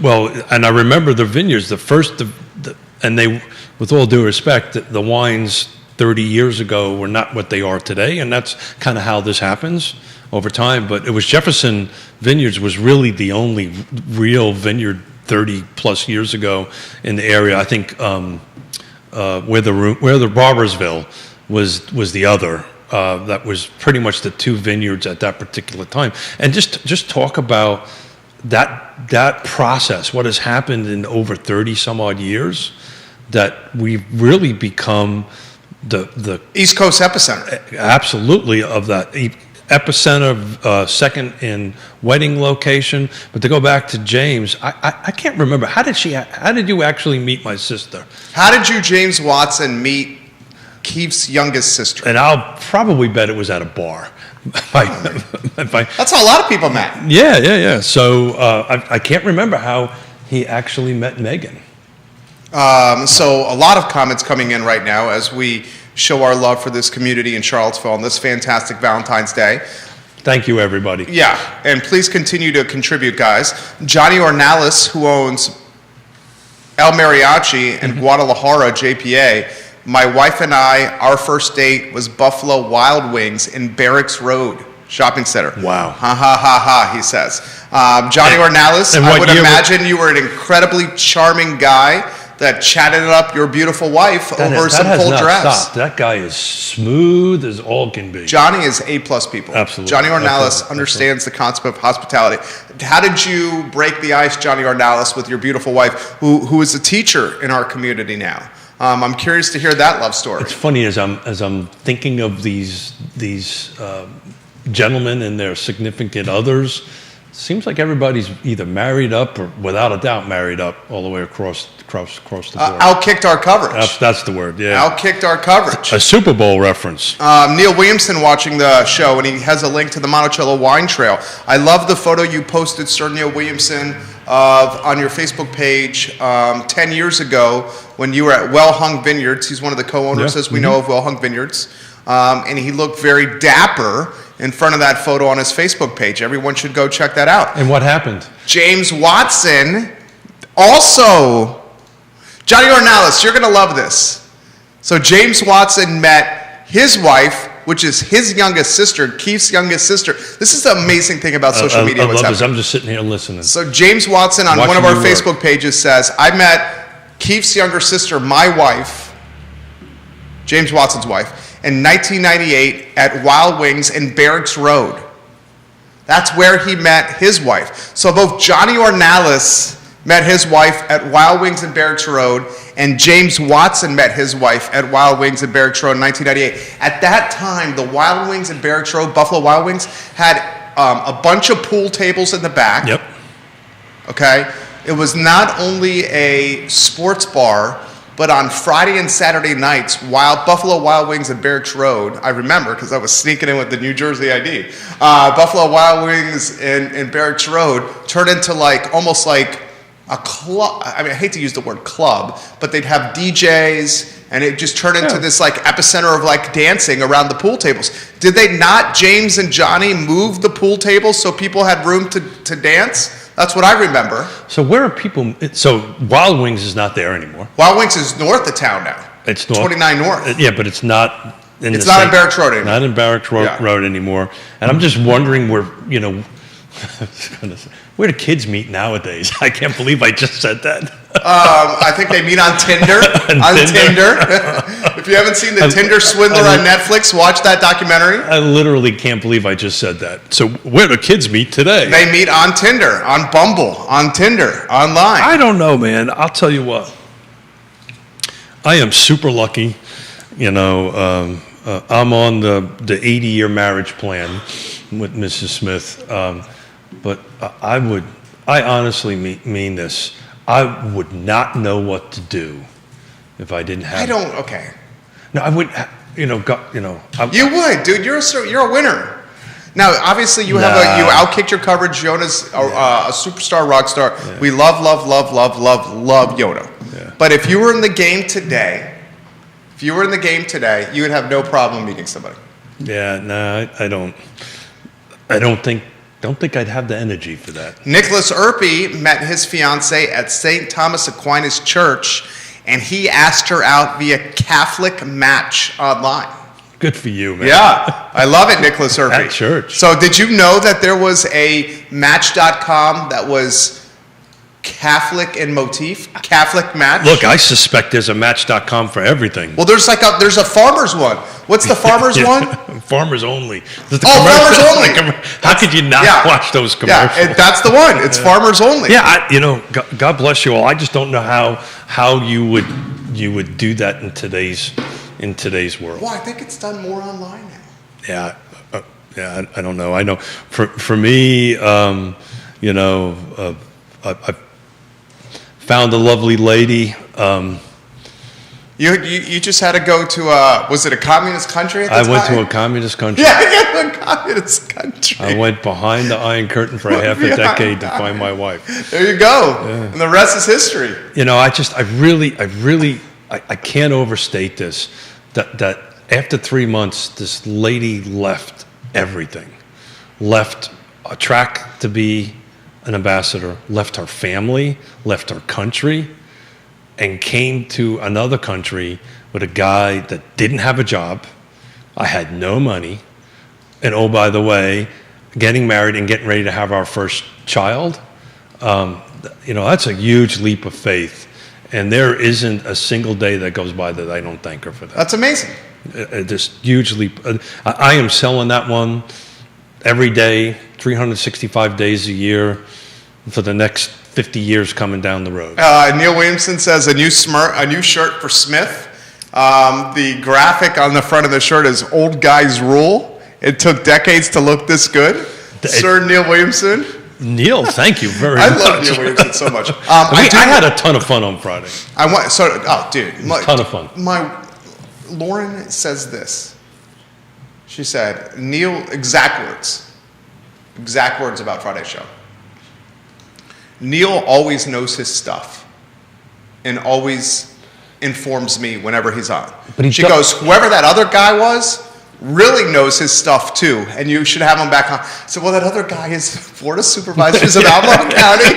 Well, and I remember the vineyards, and they, with all due respect, the wines 30 years ago were not what they are today, and that's kind of how this happens over time. But it was Jefferson Vineyards was really the only real vineyard 30 plus years ago in the area. I think where the Barbersville was the other. That was pretty much the 2 vineyards at that particular time. And just talk about that process, what has happened in over 30 some odd years, that we've really become the East Coast epicenter. absolutely of that epicenter, second in wedding location. But to go back to James, I can't remember, how did you actually meet my sister? How did you, James Watson, meet Keith's youngest sister? And I'll probably bet it was at a bar. That's how a lot of people met. Yeah. So I can't remember how he actually met Megan. So a lot of comments coming in right now as we show our love for this community in Charlottesville on this fantastic Valentine's Day. Thank you, everybody. Yeah, and please continue to contribute, guys. Johnny Ornalis, who owns El Mariachi and Guadalajara JPA, my wife and I, our first date was Buffalo Wild Wings in Barracks Road Shopping Center. Wow. Ha ha ha ha, he says. Johnny Ornalis, and I what would year imagine you were an incredibly charming guy that chatted up your beautiful wife over some has cold not drafts. stopped. That guy is smooth as all can be. Johnny is A-plus people. Absolutely. Johnny Ornalis Absolutely. understands the concept of hospitality. How did you break the ice, Johnny Ornalis, with your beautiful wife, who is a teacher in our community now? I'm curious to hear that love story. It's funny as I'm thinking of these gentlemen and their significant others. Seems like everybody's either married up or, without a doubt, married up all the way across the board. Outkicked our coverage. That's the word. Yeah. Outkicked our coverage. A Super Bowl reference. Neil Williamson watching the show, and he has a link to the Monticello Wine Trail. I love the photo you posted, Sir Neil Williamson, on your Facebook page 10 years ago when you were at Well Hung Vineyards. He's one of the co-owners, Yeah. as we know, of Well Hung Vineyards. And he looked very dapper in front of that photo on his Facebook page. Everyone should go check that out. And what happened? James Watson, also, Johnny Ornalis, you're going to love this. So James Watson met his wife, which is his youngest sister, Keith's youngest sister. This is the amazing thing about social media. I what's love this. happening. I'm just sitting here listening. So James Watson on one of Watching our you work. Facebook pages says, I met Keith's younger sister, my wife, James Watson's wife, in 1998 at Wild Wings in Barracks Road. That's where he met his wife. So both Johnny Ornalis met his wife at Wild Wings in Barracks Road, and James Watson met his wife at Wild Wings in Barracks Road in 1998. At that time, the Wild Wings in Barracks Road, Buffalo Wild Wings, had a bunch of pool tables in the back. Yep. Okay? It was not only a sports bar, but on Friday and Saturday nights, Buffalo Wild Wings at Barracks Road, I remember because I was sneaking in with the New Jersey ID, Buffalo Wild Wings in Barracks Road turned into almost like a club. I mean, I hate to use the word club, but they'd have DJs, and it just turned into this epicenter of dancing around the pool tables. Did they not, James and Johnny, move the pool tables so people had room to dance? That's what I remember. So where are people? So Wild Wings is not there anymore. Wild Wings is north of town now. It's north. 29 North. Yeah, but it's not. It's not in Barracks Road anymore. Not in Barracks Road anymore. And I'm just wondering where where do kids meet nowadays? I can't believe I just said that. I think they meet on Tinder. Tinder. If you haven't seen the Tinder Swindler on Netflix, watch that documentary. I literally can't believe I just said that. So where do kids meet today? They meet on Tinder, on Bumble, on Tinder, online. I don't know, man. I'll tell you what. I am super lucky. I'm on the 80-year marriage plan with Mrs. Smith. But I honestly mean this. I would not know what to do if I didn't have. Okay. No, I would. You would, dude. You're a winner. Now, obviously, you outkicked your coverage. Yoda's a superstar, rock star. Yeah. We love Yoda. Yeah. But if you were in the game today, you would have no problem meeting somebody. Yeah. No, I don't think I'd have the energy for that. Nicholas Erpy met his fiancée at St. Thomas Aquinas Church, and he asked her out via Catholic Match online. Good for you, man. Yeah, I love it, Nicholas Erpy. At church. So did you know that there was a Match.com that was Catholic in motif? Catholic Match? Look, I suspect there's a Match.com for everything. Well, there's a Farmers one. What's the Farmers one? Farmers Only. Farmers Only. How could you not watch those commercials? Yeah, that's the one. It's Farmers Only. Yeah, God bless you all. I just don't know how you would do that in today's world. Well, I think it's done more online now. Yeah, I don't know. I know for me, I found a lovely lady. You just had to go to was it a communist country at the time? I went to a communist country. Yeah, a communist country. I went behind the Iron Curtain for half a decade to find my wife. There you go. Yeah. And the rest is history. I can't overstate this. That after 3 months, this lady left everything. Left a track to be an ambassador, left her family, left her country, and came to another country with a guy that didn't have a job. I had no money. And oh, by the way, getting married and getting ready to have our first child, that's a huge leap of faith. And there isn't a single day that goes by that I don't thank her for that. That's amazing. Just hugely, I am selling that one every day, 365 days a year for the next 50 years coming down the road. Neil Williamson says a new shirt for Smith. The graphic on the front of the shirt is "Old Guys Rule." It took decades to look this good. Sir Neil Williamson. Neil, thank you very I much. love Neil Williamson so much. I had a ton of fun on Friday. Dude, Ton of fun. Lauren says this. She said, Neil, exact words about Friday's show. Neil always knows his stuff and always informs me whenever he's on. But she goes, whoever that other guy was really knows his stuff too, and you should have him back on. So, well, that other guy is Florida Supervisors of Albemarle County.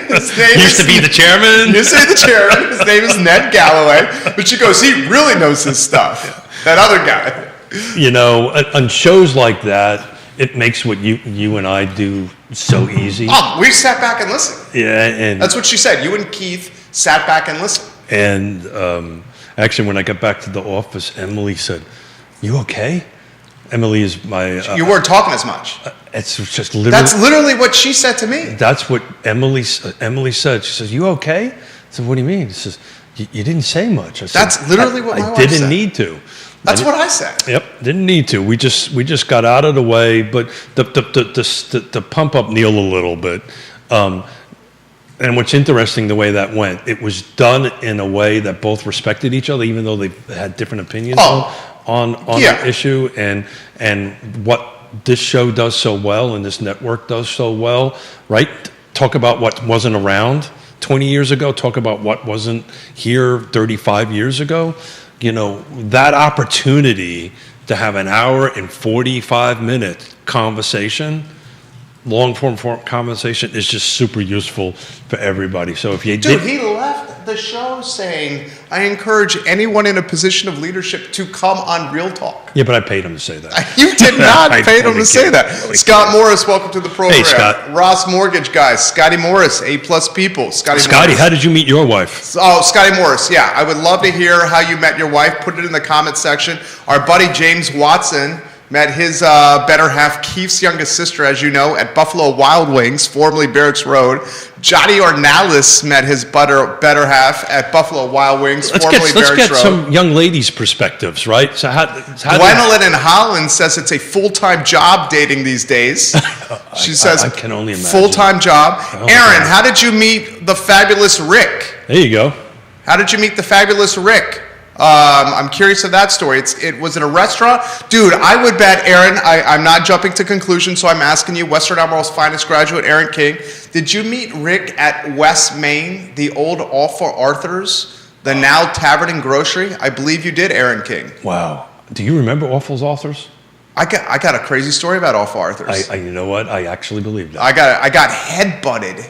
His name Used to be the chairman. Used to be the chairman. His name is Ned Galloway. But she goes, he really knows his stuff. That other guy. You know, on shows like that, it makes what you and I do so easy. Oh, we sat back and listened. Yeah, and That's what she said. You and Keith sat back and listened. And actually, when I got back to the office, Emily said, "You okay?" Emily is my. You weren't talking as much. It's just literally. That's literally what she said to me. That's what Emily said. She says, "You okay?" I said, "What do you mean?" She says, "You didn't say much." I said, That's literally what my I wife didn't said. need to. That's what I said. Yep, didn't need to. We just got out of the way, but to pump up Neil a little bit. And what's interesting, the way that went, it was done in a way that both respected each other, even though they had different opinions on yeah. the issue. And what this show does so well and this network does so well, right? Talk about what wasn't around 20 years ago. Talk about what wasn't here 35 years ago. You know, that opportunity to have an hour and 45-minute conversation, long-form conversation, is just super useful for everybody. So if you Dude, he left the show saying, I encourage anyone in a position of leadership to come on Real Talk. Yeah, but I paid him to say that. You did not I pay him only to say kid. that. Only Scott Morris, welcome to the program. Hey, Scott. Ross Mortgage guys, Scotty Morris, A-plus people. Scotty, Morris. how did you meet your wife? Oh, Scotty Morris, yeah. I would love to hear how you met your wife. Put it in the comment section. Our buddy James Watson met his better half, Keith's youngest sister, as you know, at Buffalo Wild Wings, formerly Barracks Road. Johnny Ornalis met his better half at Buffalo Wild Wings, formerly Let's Barracks get Road. some young ladies' perspectives, right? So how Gwendolyn in Holland says it's a full-time job dating these days. She says, I can only imagine. full-time job. Oh, Aaron, God. how did you meet the fabulous Rick? There you go. How did you meet the fabulous Rick? I'm curious of that story. It was in a restaurant? Dude, I would bet, Aaron, I'm not jumping to conclusions, so I'm asking you, Western Albemarle's finest graduate, Aaron King, did you meet Rick at West Main, the old All for Arthur's, the now Tavern and Grocery? I believe you did, Aaron King. Wow. Do you remember Awful's Authors? I got a crazy story about All for Arthur's. You know what? I actually believe that. I got head-butted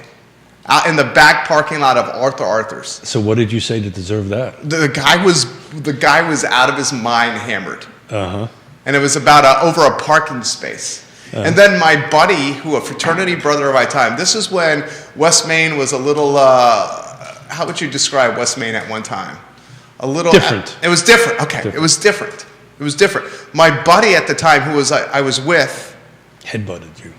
out in the back parking lot of Arthur's. So what did you say to deserve that? The guy was out of his mind hammered. Uh-huh. And it was about over a parking space. And then my buddy, who a fraternity brother of my time, this is when West Main was a little, how would you describe West Main at one time? A little different. It was different. Okay, Different. It was different. It was different. My buddy at the time, who I was with, Headbutted you.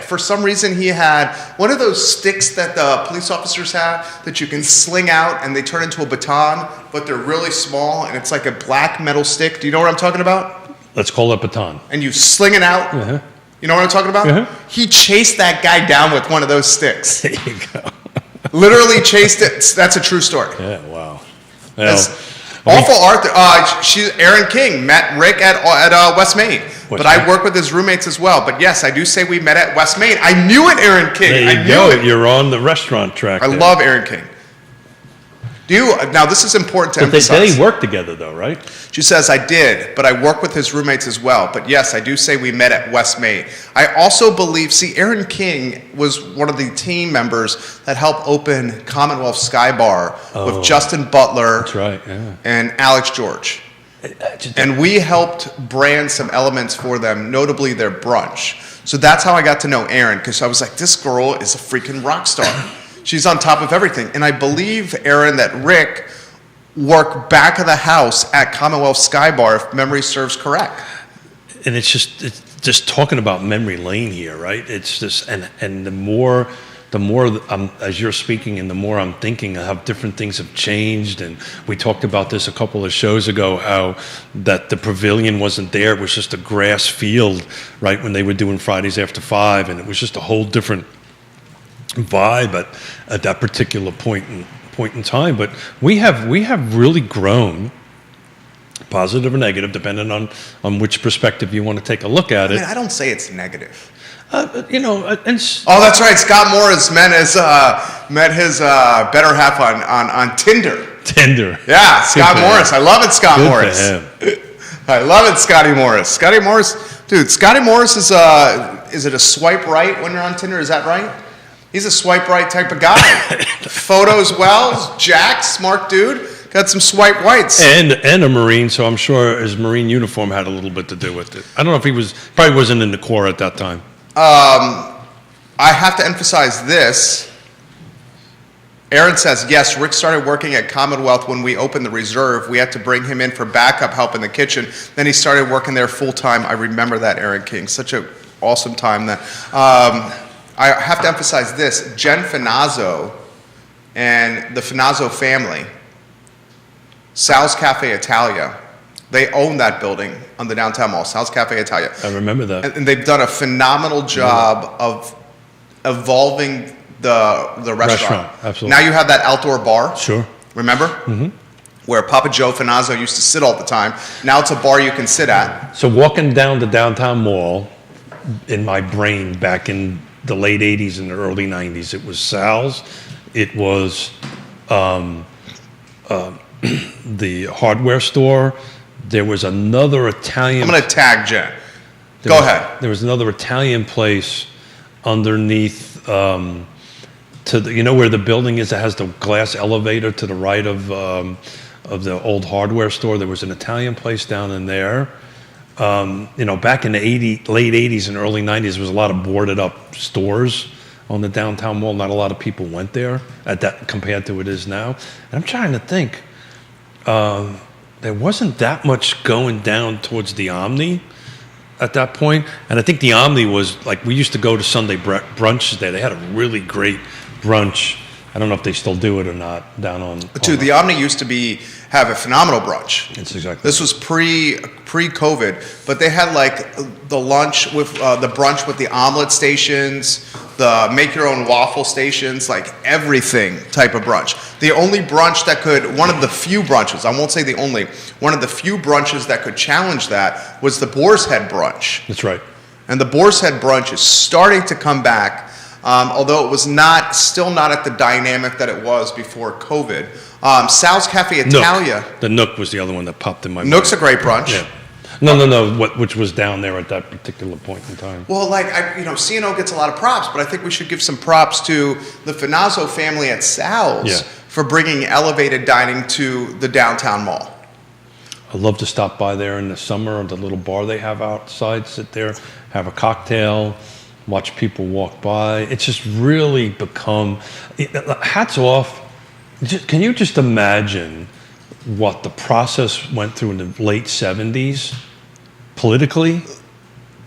for some reason he had one of those sticks that the police officers have that you can sling out and they turn into a baton, but they're really small and it's like a black metal stick. Do you know what I'm talking about? Let's call it baton. And you sling it out. Uh-huh. You know what I'm talking about? Uh-huh. He chased that guy down with one of those sticks. There you go. Literally chased it. That's a true story. Yeah, wow. That's- Well, Awful Arthur. Aaron King met Rick at West Main, but I Main. work with his roommates as well. But yes, I do say we met at West Main. I knew it, Aaron King. there I you knew go. it. You're on the restaurant track. I there. love Aaron King. Now this is important to But emphasize. they work together, though, right? She says, I did, but I work with his roommates as well. But yes, I do say we met at West Main. I also believe, Aaron King was one of the team members that helped open Commonwealth Sky Bar with Justin Butler That's right, yeah. and Alex George. And we helped brand some elements for them, notably their brunch. So that's how I got to know Aaron, because I was like, this girl is a freaking rock star. She's on top of everything. And I believe, Aaron, that Rick worked back of the house at Commonwealth Sky Bar, if memory serves correct. And it's just talking about memory lane here, right? It's just, and the more as you're speaking, and the more I'm thinking of how different things have changed. And we talked about this a couple of shows ago, how that the pavilion wasn't there; it was just a grass field, right? When they were doing Fridays After 5, and it was just a whole different vibe at that particular point in time. But we have really grown, positive or negative, depending on which perspective you want to take a look at I it. mean, I don't say it's negative. Oh, that's right. Scott Morris met his better half on Tinder. Tinder. Yeah, Scott for Morris. him. I love it, Scott Good Morris. for him. I love it, Scotty Morris. Scotty Morris, dude. Scotty Morris is it a swipe right when you're on Tinder? Is that right? He's a swipe right type of guy. Photos well, Jack, smart dude. Got some swipe whites. And a Marine, so I'm sure his Marine uniform had a little bit to do with it. I don't know if probably wasn't in the Corps at that time. I have to emphasize this. Aaron says, yes, Rick started working at Commonwealth when we opened the reserve. We had to bring him in for backup help in the kitchen. Then he started working there full time. I remember that, Aaron King. Such an awesome time then. I have to emphasize this. Jen Finazzo and the Finazzo family, Sal's Cafe Italia, they own that building on the downtown mall, Sal's Cafe Italia. I remember that. And they've done a phenomenal job of evolving the restaurant. Absolutely. Now you have that outdoor bar. Sure. Remember? Mm-hmm. Where Papa Joe Finazzo used to sit all the time. Now it's a bar you can sit at. So walking down the downtown mall, in my brain back in the late 80s and the early 90s, it was Sal's, it was the hardware store. There was another Italian. I'm going to tag Jen. Go ahead. There was another Italian place underneath, where the building is that has the glass elevator to the right of the old hardware store. There was an Italian place down in there. Back in the late 80s and early 90s, there was a lot of boarded up stores on the downtown mall. Not a lot of people went there compared to it is now. And I'm trying to think. There wasn't that much going down towards the Omni at that point. And I think the Omni was, like, we used to go to Sunday brunches there. They had a really great brunch. I don't know if they still do it or not down on... Dude, the Omni used to have a phenomenal brunch. It's exactly. This was pre-COVID, but they had like the lunch with the brunch with the omelet stations, the make your own waffle stations, like everything type of brunch. The only brunch one of the few brunches, I won't say the only, one of the few brunches that could challenge that was the Boar's Head brunch. That's right. And the Boar's Head brunch is starting to come back. Although it was still not at the dynamic that it was before COVID. Sal's Cafe Italia. The Nook was the other one that popped in my mind. Nook's a great brunch. Yeah. No. Which was down there at that particular point in time. Well, C&O gets a lot of props, but I think we should give some props to the Finazzo family at Sal's for bringing elevated dining to the downtown mall. I love to stop by there in the summer, the little bar they have outside, sit there, have a cocktail, watch people walk by. It's just really become, hats off. Can you just imagine what the process went through in the late 70s politically?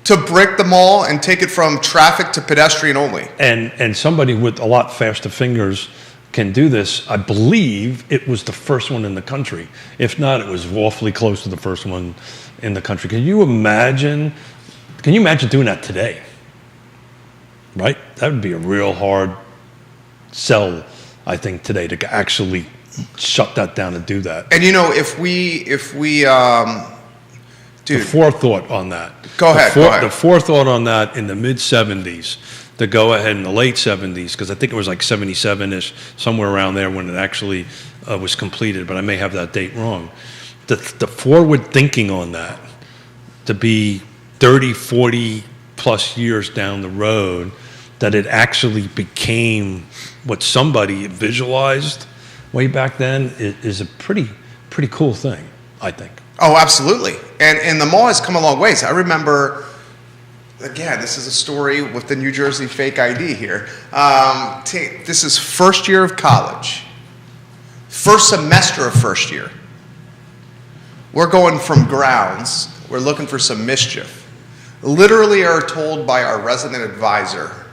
To break the mall and take it from traffic to pedestrian only. And somebody with a lot faster fingers can do this. I believe it was the first one in the country. If not, it was awfully close to the first one in the country. Can you imagine doing that today? Right? That would be a real hard sell, I think, today to actually shut that down and do that. And if we dude. The forethought on that. Go ahead. The forethought on that in the mid-'70s, to go ahead in the late 70s, because I think it was like 77-ish, somewhere around there when it actually was completed, but I may have that date wrong. The forward thinking on that, to be 30, 40 plus years down the road, that it actually became what somebody visualized way back then is a pretty cool thing, I think. Oh, absolutely. And the mall has come a long ways. I remember again, this is a story with the New Jersey fake ID here. This is first year of college, first semester of first year. We're going from grounds. We're looking for some mischief. Literally are told by our resident advisor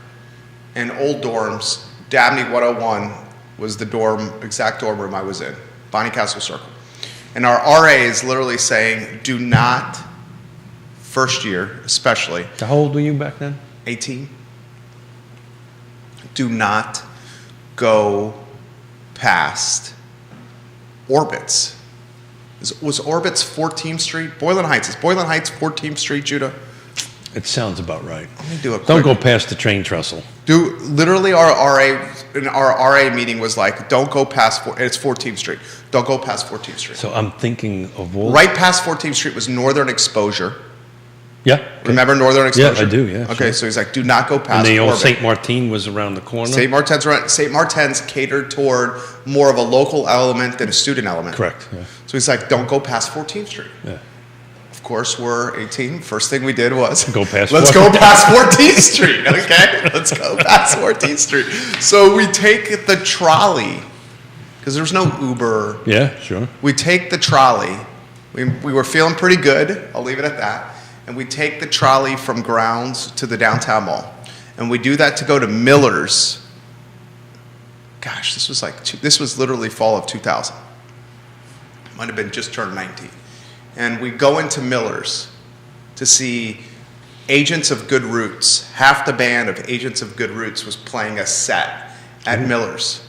in old dorms, Dabney 101 was the exact dorm room I was in, Bonnie Castle Circle. And our RA is literally saying, do not, first year especially. How old were you back then? 18. Do not go past Orbitz. Was Orbitz 14th Street? Boylan Heights. Is Boylan Heights 14th Street, Judah? It sounds about right. Let me do a Don't quick. go past the train trestle. Literally our RA meeting was like, don't go past, it's 14th Street. Don't go past 14th Street. So I'm thinking of all. Right past 14th Street was Northern Exposure. Yeah. Okay. Remember Northern Exposure? I do, yeah, Okay, sure. so he's like, do not go And past the old Orbit. St. Martin was around the corner. St. Martin's catered toward more of a local element than a student element. Correct. Yeah. So he's like, don't go past 14th Street. Yeah. Of course, we're 18. First thing we did was Go past let's 14th. go past 14th Street, okay? Let's go past 14th Street. So we take the trolley, because there's no Uber. Yeah, sure. We take the trolley. We were feeling pretty good. I'll leave it at that. And we take the trolley from grounds to the downtown mall. And we do that to go to Miller's. Gosh, this was literally fall of 2000. Might have been just turned 19. And we go into Miller's to see Agents of Good Roots. Half the band of Agents of Good Roots was playing a set at Miller's.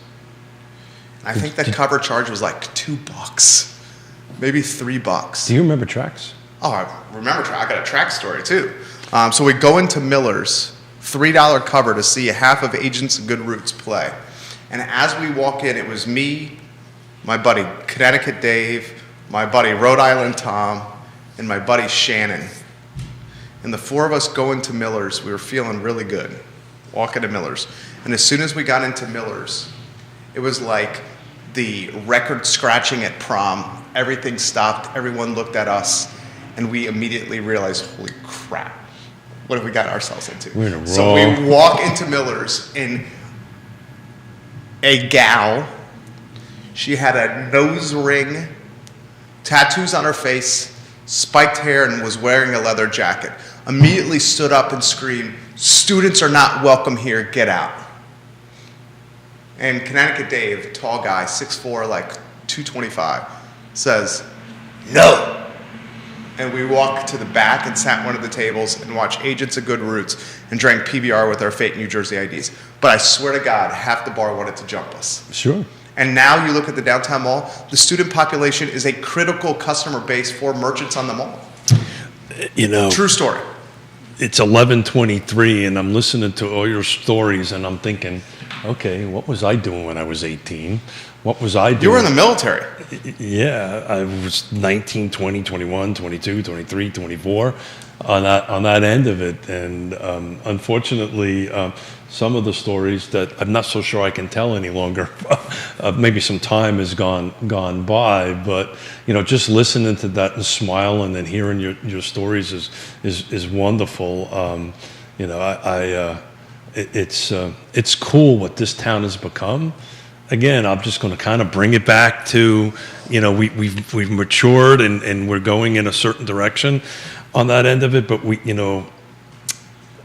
I think the cover charge was like $2, maybe $3. Do you remember tracks? Oh, I remember. I got a track story too. So we go into Miller's, $3 cover to see half of Agents of Good Roots play. And as we walk in, it was me, my buddy Connecticut Dave, my buddy Rhode Island Tom, and my buddy Shannon. And the four of us go into Miller's. We were feeling really good, walking to Miller's. And as soon as we got into Miller's, it was like the record scratching at prom. Everything stopped. Everyone looked at us. And we immediately realized, holy crap, what have we got ourselves into? We're in a So raw- we walk into Miller's, and a gal, she had a nose ring, tattoos on her face, spiked hair, and was wearing a leather jacket. Immediately stood up and screamed, "Students are not welcome here, get out." And Connecticut Dave, tall guy, 6'4", like 225, says, "No." And we walked to the back and sat at one of the tables and watched Agents of Good Roots and drank PBR with our fake New Jersey IDs. But I swear to God, half the bar wanted to jump us. Sure. And now you look at the downtown mall, the student population is a critical customer base for merchants on the mall. You know, True story. it's 11:23, and I'm listening to all your stories, and I'm thinking, okay, what was I doing when I was 18? What was I doing? You were in the military. Yeah, I was 19, 20, 21, 22, 23, 24 on that end of it. And unfortunately, some of the stories that I'm not so sure I can tell any longer, maybe some time has gone by, but you know, just listening to that and smiling and hearing your stories is wonderful. You know, it's cool what this town has become. Again, I'm just going to kind of bring it back to, you know, we've matured and we're going in a certain direction on that end of it. But you know,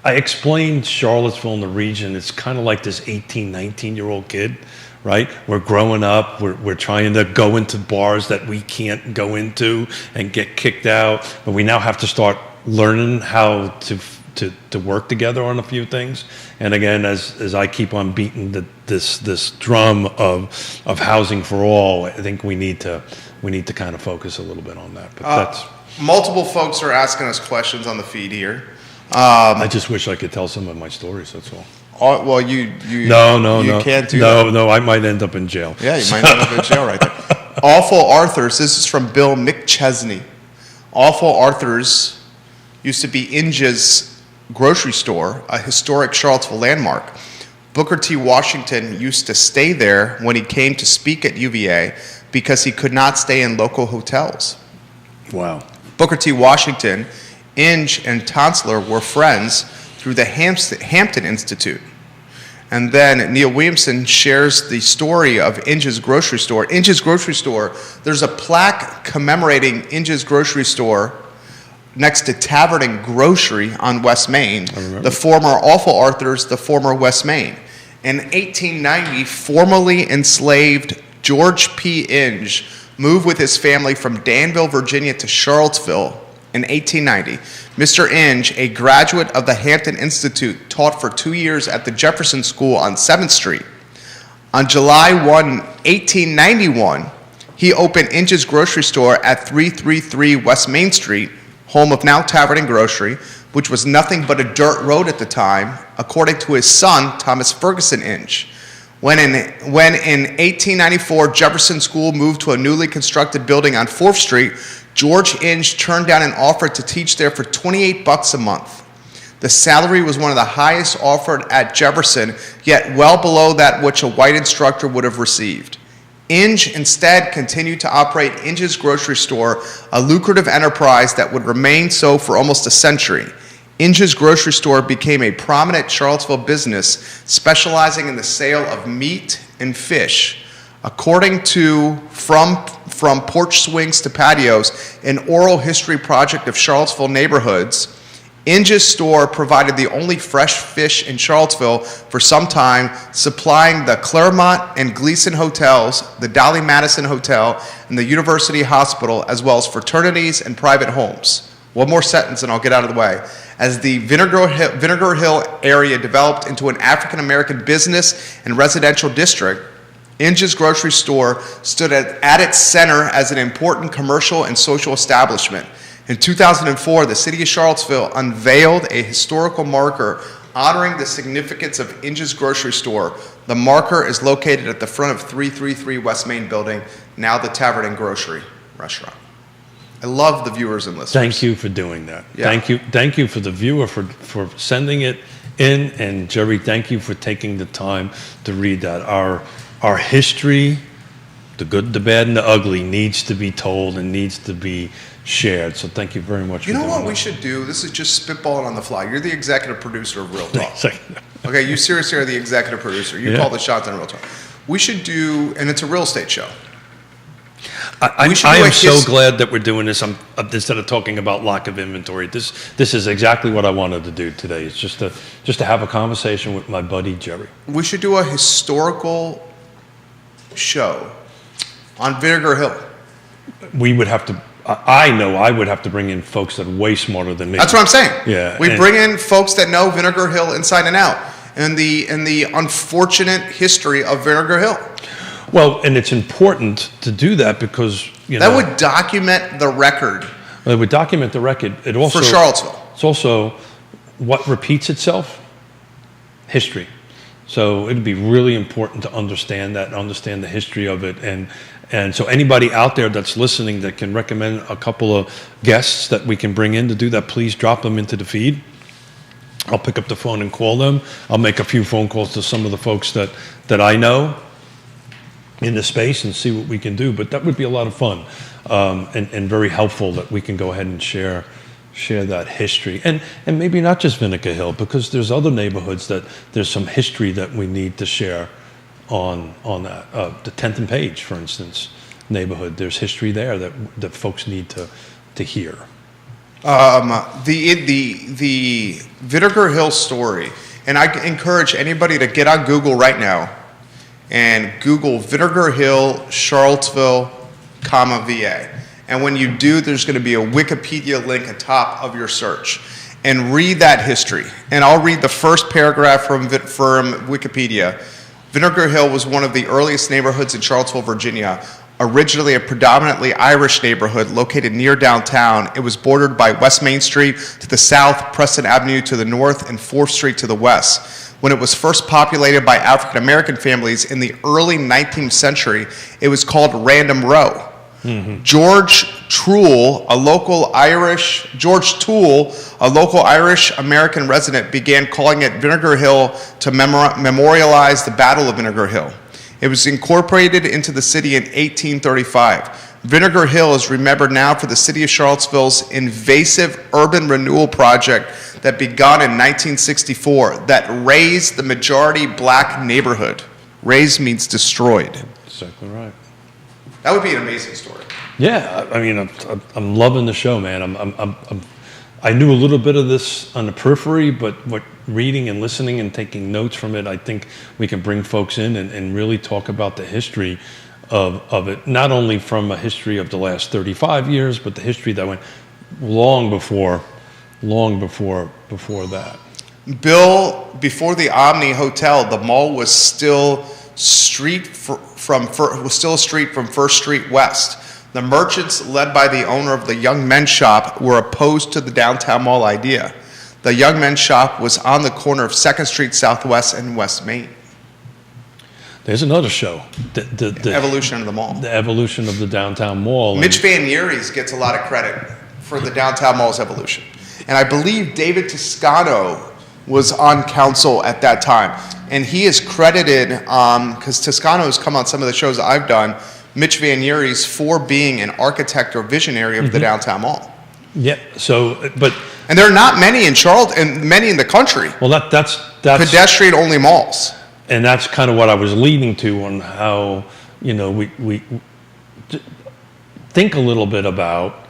I explained Charlottesville and the region. It's kind of like this 18, 19-year-old kid, right? We're growing up. We're trying to go into bars that we can't go into and get kicked out. But we now have to start learning how to work together on a few things. And again, as I keep on beating this drum of housing for all, I think we need to kind of focus a little bit on that. But that's. Multiple folks are asking us questions on the feed here. I just wish I could tell some of my stories. That's all. Well, you No. can't do that. No, I might end up in jail. Yeah, you might end up in jail right there. Awful Arthurs. This is from Bill McChesney. Awful Arthurs used to be Inja's grocery store, a historic Charlottesville landmark. Booker T. Washington used to stay there when he came to speak at UVA because he could not stay in local hotels. Wow. Booker T. Washington Inge and Tonsler were friends through the Hampton Institute. And then Neil Williamson shares the story of Inge's grocery store. Inge's grocery store, there's a plaque commemorating Inge's grocery store next to Tavern and Grocery on West Main, the former Awful Arthur's, the former West Main. In 1890, formerly enslaved George P. Inge moved with his family from Danville, Virginia to Charlottesville in 1890. Mr. Inge, a graduate of the Hampton Institute, taught for 2 years at the Jefferson School on 7th Street. On July 1, 1891, he opened Inge's grocery store at 333 West Main Street, home of now Tavern and Grocery, which was nothing but a dirt road at the time, according to his son, Thomas Ferguson Inge. When in 1894 Jefferson School moved to a newly constructed building on 4th Street, George Inge turned down an offer to teach there for $28 a month. The salary was one of the highest offered at Jefferson, yet well below that which a white instructor would have received. Inge instead continued to operate Inge's grocery store, a lucrative enterprise that would remain so for almost a century. Inge's grocery store became a prominent Charlottesville business specializing in the sale of meat and fish. According to From Porch Swings to Patios, an oral history project of Charlottesville neighborhoods, Inge's store provided the only fresh fish in Charlottesville for some time, supplying the Claremont and Gleason hotels, the Dolly Madison Hotel, and the University Hospital, as well as fraternities and private homes. One more sentence and I'll get out of the way. As the Vinegar Hill area developed into an African-American business and residential district, Inge's grocery store stood at its center as an important commercial and social establishment. In 2004, the city of Charlottesville unveiled a historical marker honoring the significance of Inge's grocery store. The marker is located at the front of 333 West Main Building, now the Tavern and Grocery restaurant. I love the viewers and listeners. Thank you for doing that. Yeah. Thank you for the viewer for sending it in, and Jerry, thank you for taking the time to read that. Our history, the good, the bad, and the ugly, needs to be told and needs to be shared. So thank you very much for doing that. You know what we should do? This is just spitballing on the fly. You're the executive producer of Real Talk. Okay, you seriously are the executive producer. You call the shots on Real Talk. We should do, and it's a real estate show. I am so glad that we're doing this. Instead of talking about lack of inventory, this is exactly what I wanted to do today. It's just to have a conversation with my buddy Jerry. We should do a historical show on Vinegar Hill. We would have to. I know I would have to bring in folks that are way smarter than me. That's what I'm saying. Yeah, we bring in folks that know Vinegar Hill inside and out, and the unfortunate history of Vinegar Hill. Well, and it's important to do that because that would document the record. It would document the record. It also for Charlottesville. It's also what repeats itself. History. So it'd be really important to understand that, understand the history of it, and so anybody out there that's listening that can recommend a couple of guests that we can bring in to do that, please drop them into the feed. I'll pick up the phone and call them. I'll make a few phone calls to some of the folks that I know in the space and see what we can do. But that would be a lot of fun and very helpful that we can go ahead and share that history. And maybe not just Vinegar Hill, because there's other neighborhoods that there's some history that we need to share on that. The 10th and Page, for instance, neighborhood, there's history there that folks need to hear. The Vinegar Hill story, and I encourage anybody to get on Google right now and Google Vinegar Hill, Charlottesville, VA. And when you do, there's going to be a Wikipedia link at top of your search. And read that history. And I'll read the first paragraph from Wikipedia. Vinegar Hill was one of the earliest neighborhoods in Charlottesville, Virginia. Originally a predominantly Irish neighborhood located near downtown, it was bordered by West Main Street to the south, Preston Avenue to the north, and 4th Street to the west. When it was first populated by African American families in the early 19th century, it was called Random Row. Mm-hmm. George Toole, a local Irish American resident, began calling it Vinegar Hill to memorialize the Battle of Vinegar Hill. It was incorporated into the city in 1835. Vinegar Hill is remembered now for the city of Charlottesville's invasive urban renewal project that begun in 1964 that razed the majority black neighborhood. Razed means destroyed. Exactly right. That would be an amazing story. Yeah, I mean, I'm loving the show, man. I knew a little bit of this on the periphery, but what reading and listening and taking notes from it, I think we can bring folks in and really talk about the history of it, not only from a history of the last 35 years, but the history that went long before that. Bill, before the Omni Hotel, the mall was still a street from First Street West. The merchants, led by the owner of the Young Men's Shop, were opposed to the downtown mall idea. The Young Men's Shop was on the corner of 2nd Street Southwest and West Main. There's another show. The Evolution of the mall. The evolution of the downtown mall. Mitch Van Uries gets a lot of credit for the downtown mall's evolution. And I believe David Toscano was on council at that time. And he is credited, because Toscano has come on some of the shows I've done, Mitch Van Uries for being an architect or visionary of the downtown mall. Yeah, so, but... And there are not many in Charlotte, and many in the country. Well, that's Pedestrian-only malls. And that's kind of what I was leading to on how, we think a little bit about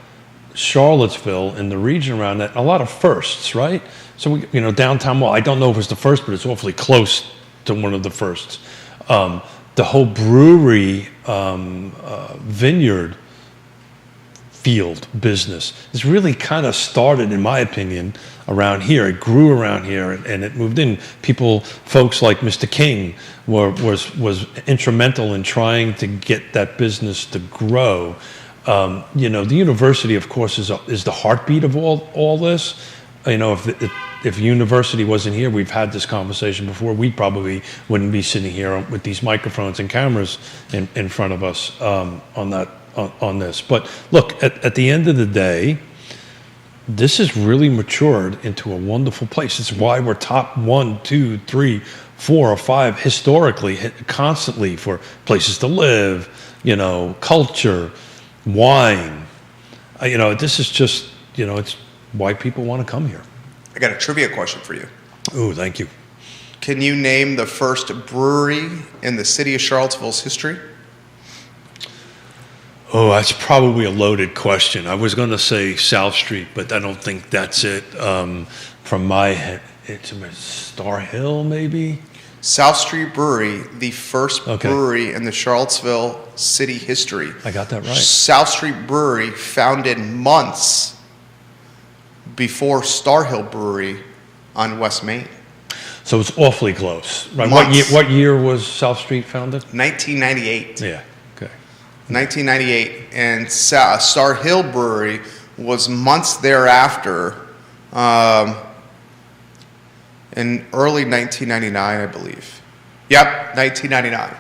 Charlottesville and the region around that. A lot of firsts, right? So, downtown mall, I don't know if it's the first, but it's awfully close to one of the firsts. The whole brewery vineyard field business is really kind of started, in my opinion, around here. It grew around here and it moved in. Folks like Mr. King was instrumental in trying to get that business to grow. The university, of course, is the heartbeat of all this. If university wasn't here, we've had this conversation before, we probably wouldn't be sitting here with these microphones and cameras in front of us on this. But look, at the end of the day, this has really matured into a wonderful place. It's why we're top 1, 2, 3, 4, or 5 historically, constantly, for places to live, culture, wine. This is just, it's why people want to come here. I got a trivia question for you. Oh, thank you. Can you name the first brewery in the city of Charlottesville's history? Oh, that's probably a loaded question. I was going to say South Street, but I don't think that's it. From my head, it's Star Hill, maybe? South Street Brewery, the first brewery in the Charlottesville city history. I got that right. South Street Brewery, founded months before Star Hill Brewery on West Main. So it's awfully close. Right? Months. What year was South Street founded? 1998. Yeah, okay. 1998. And Star Hill Brewery was months thereafter, in early 1999, I believe. Yep, 1999.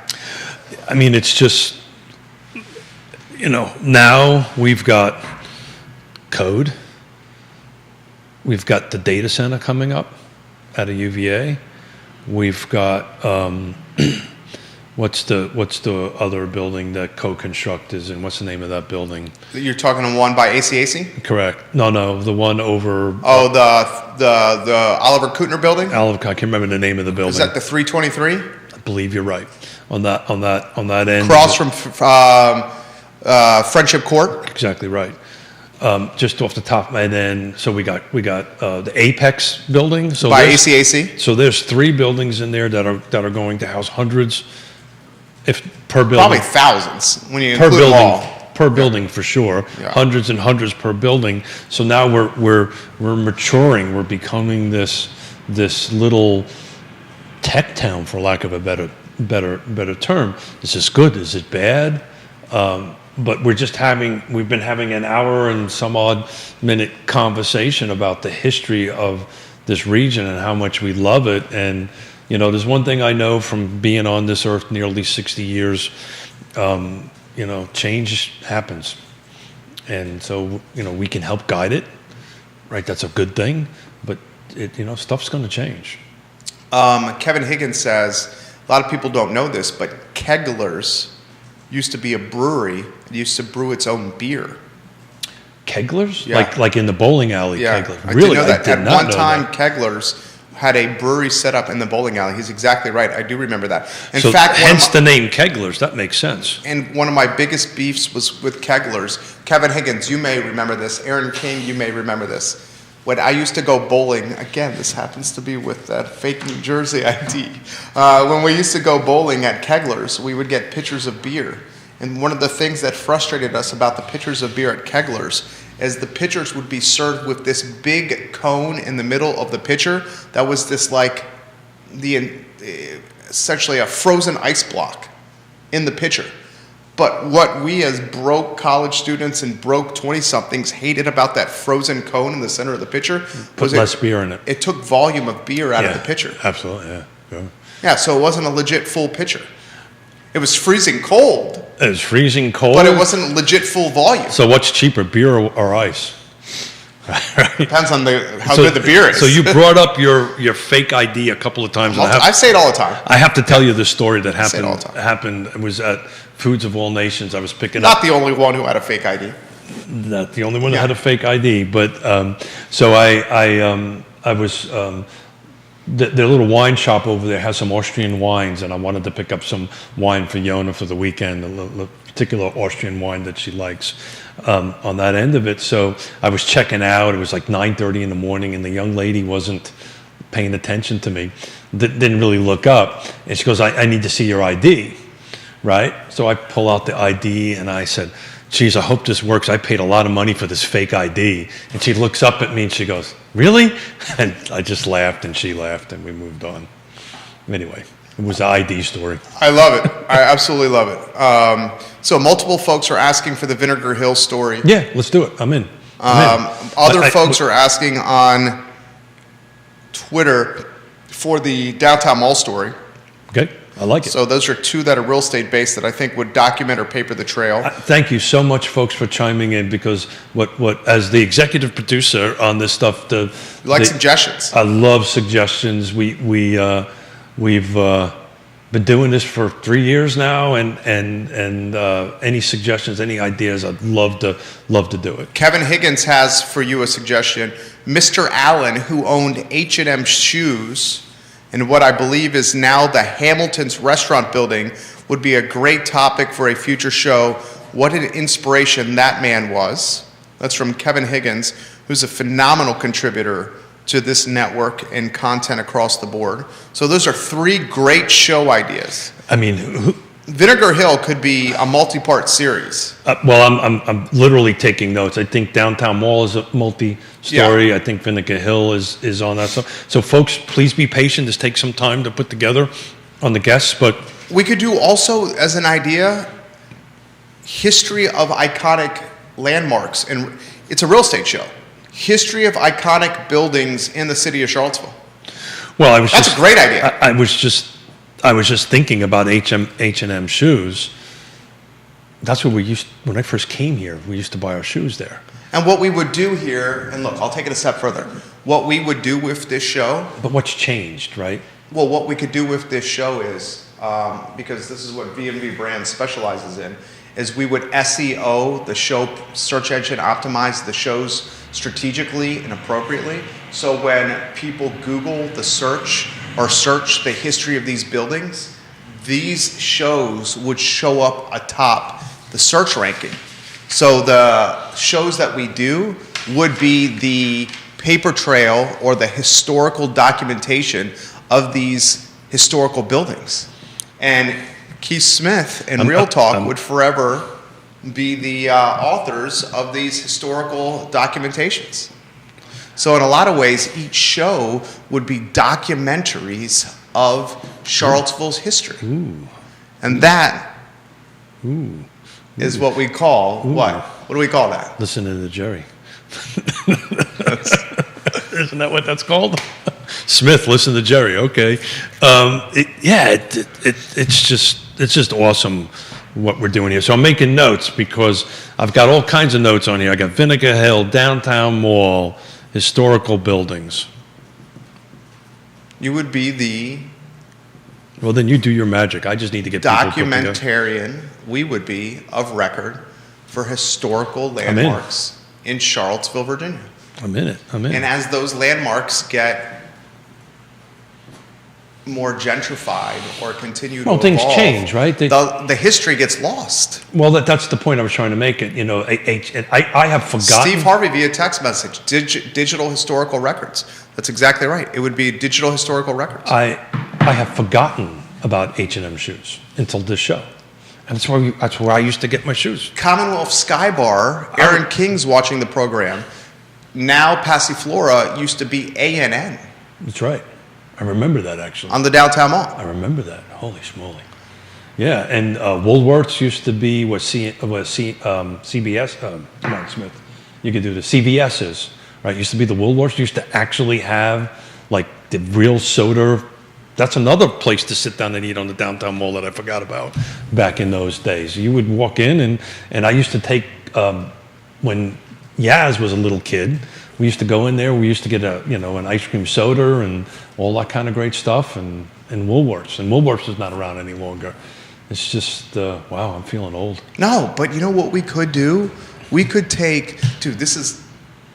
I mean, it's just, now we've got code. We've got the data center coming up at a UVA. We've got what's the other building that Co-Construct is in? What's the name of that building? You're talking on one by ACAC? Correct. No, the one over. Oh, the Oliver Kutner building? I can't remember the name of the building. Is that the 323? I believe you're right on that end. Across from Friendship Court. Exactly right. Just off the top, and then so we got the Apex building. So by ACAC. So there's 3 buildings in there that are going to house hundreds, if per building. Probably thousands when you per include building. them all. Per building for sure, Yeah. Hundreds and hundreds per building. So now we're maturing. We're becoming this little tech town, for lack of a better term. Is this good? Is it bad? But we've been having an hour and some odd minute conversation about the history of this region and how much we love it. And, there's one thing I know from being on this earth nearly 60 years, change happens. And so, we can help guide it, right? That's a good thing, but stuff's going to change. Kevin Higgins says, a lot of people don't know this, but Kegler's used to be a brewery. It used to brew its own beer. Keglers? Yeah. Like in the bowling alley, Yeah, Keglers. I Really? did know that. I did At not one know time, that. Keglers had a brewery set up in the bowling alley. He's exactly right. I do remember that. In So fact, hence the name Keglers. That makes sense. and one of my biggest beefs was with Keglers. Kevin Higgins, you may remember this. Aaron King, you may remember this. When I used to go bowling, again, this happens to be with that fake New Jersey ID. When we used to go bowling at Keglers, we would get pitchers of beer. And one of the things that frustrated us about the pitchers of beer at Keglers is the pitchers would be served with this big cone in the middle of the pitcher that was this like essentially a frozen ice block in the pitcher. But what we as broke college students and broke 20-somethings hated about that frozen cone in the center of the pitcher Put was less beer in it. it took volume of beer out of Yeah, the pitcher. Absolutely, yeah. Yeah, so it wasn't a legit full pitcher. It was freezing cold, It was freezing cold. but it wasn't legit full volume. So what's cheaper, beer or ice? Right? Depends on how So- good the beer is. So you brought up your fake ID a couple of times. and I say it all the time. I have to tell you this story that say it all the happened. time. It was at Foods of All Nations. I was picking Not up. the only one who had a fake ID. Not the only one that Yeah. had a fake ID, but so I was their little wine shop over there has some Austrian wines, and I wanted to pick up some wine for Yona for the weekend, a particular Austrian wine that she likes. On that end of it, so I was checking out. It was like 9:30 in the morning, and the young lady wasn't paying attention to me. Didn't really look up, and she goes, "I need to see your ID." Right? So I pull out the ID and I said, geez, I hope this works. I paid a lot of money for this fake ID. And she looks up at me and she goes, really? And I just laughed and she laughed and we moved on. Anyway, it was an ID story. I love it. I absolutely love it. So multiple folks are asking for the Vinegar Hill story. Yeah, let's do it. I'm in. I'm in. Other But folks are asking on Twitter for the downtown mall story. Okay, I like it. So those are two that are real estate based that I think would document or paper the trail. Thank you so much, folks, for chiming in because what as the executive producer on this stuff, We like suggestions. I love suggestions. We've been doing this for 3 years now, and any suggestions, any ideas, I'd love to do it. Kevin Higgins has for you a suggestion. Mr. Allen, who owned H&M Shoes and what I believe is now the Hamilton's restaurant building, would be a great topic for a future show. What an inspiration that man was. That's from Kevin Higgins, who's a phenomenal contributor to this network and content across the board. So those are three great show ideas. I mean, Vinegar Hill could be a multi-part series. well, I'm literally taking notes. I think Downtown Mall is a multi-story. I think Vinegar Hill is on that. So folks, please be patient. This takes some time to put together on the guests, but We could do also, as an idea, history of iconic landmarks. And it's a real estate show. History of iconic buildings in the city of Charlottesville. well, I was That's just a great idea. I was just thinking about H&M shoes. That's where when I first came here, we used to buy our shoes there. And what we would do here, and look, I'll take it a step further. What we would do with this show, But what's changed, right? well, what we could do with this show is, because this is what VMV Brands specializes in, is we would SEO the show, search engine optimize the shows strategically and appropriately. So when people Google the search or search the history of these buildings, these shows would show up atop the search ranking. So the shows that we do would be the paper trail or the historical documentation of these historical buildings. And Keith Smith and Real Talk would forever be the authors of these historical documentations. So in a lot of ways, each show would be documentaries of Charlottesville's history. And that is what we call, what? What do we call that? Listening to Jerry. Isn't that what that's called? Smith, listen to Jerry. Okay. It's just awesome what we're doing here. So I'm making notes because I've got all kinds of notes on here. I got Vinegar Hill, Downtown Mall, historical buildings. You would be the Well, then you do your magic. I just need to get people put together. documentarian we would be of record for historical in. landmarks in Charlottesville, Virginia. I'm in it. I'm in. And as those landmarks get more gentrified or continue to Well, things evolve, change, right? the history gets lost. Well, that's the point I was trying to make. It, you know, I have forgotten. Steve Harvey via text message, digital historical records. That's exactly right. It would be digital historical records. I have forgotten about H&M shoes until this show, and that's where I used to get my shoes. Commonwealth Sky Bar, Aaron King's watching the program. Now Passiflora used to be A&N That's right. I remember that actually. on the downtown mall. I remember that. Holy schmoly. Yeah, and Woolworths used to be CBS. Come on, Smith. You could do the CVS's, right? Used to be the Woolworths. Used to actually have like the real soda. That's another place to sit down and eat on the downtown mall that I forgot about back in those days. You would walk in, and I used to take, when Yaz was a little kid, we used to go in there, we used to get an ice cream soda and all that kind of great stuff, and Woolworths. And Woolworths is not around any longer. It's just, wow, I'm feeling old. No, but you know what we could do? We could take, dude, this is,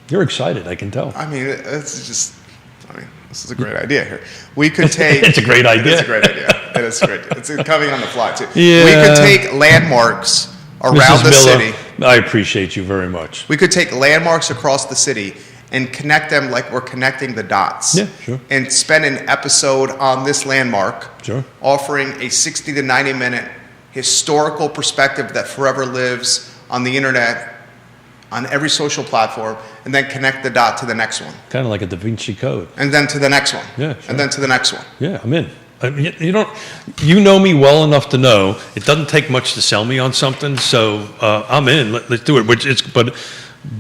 You're excited, I can tell. I mean, this is a great idea here. We could take. It's a great idea. It's a great idea. It is great. It's coming on the fly too. Yeah. We could take landmarks around Mrs. the Miller, city. I appreciate you very much. We could take landmarks across the city and connect them like we're connecting the dots. Yeah, sure. And spend an episode on this landmark, Sure. offering a 60 to 90 minute historical perspective that forever lives on the internet, on every social platform, and then connect the dot to the next one. Kind of like a Da Vinci Code. And then to the next one. Yeah, sure. And then to the next one. Yeah, I'm in. You know me well enough to know it doesn't take much to sell me on something, so I'm in. Let's do it.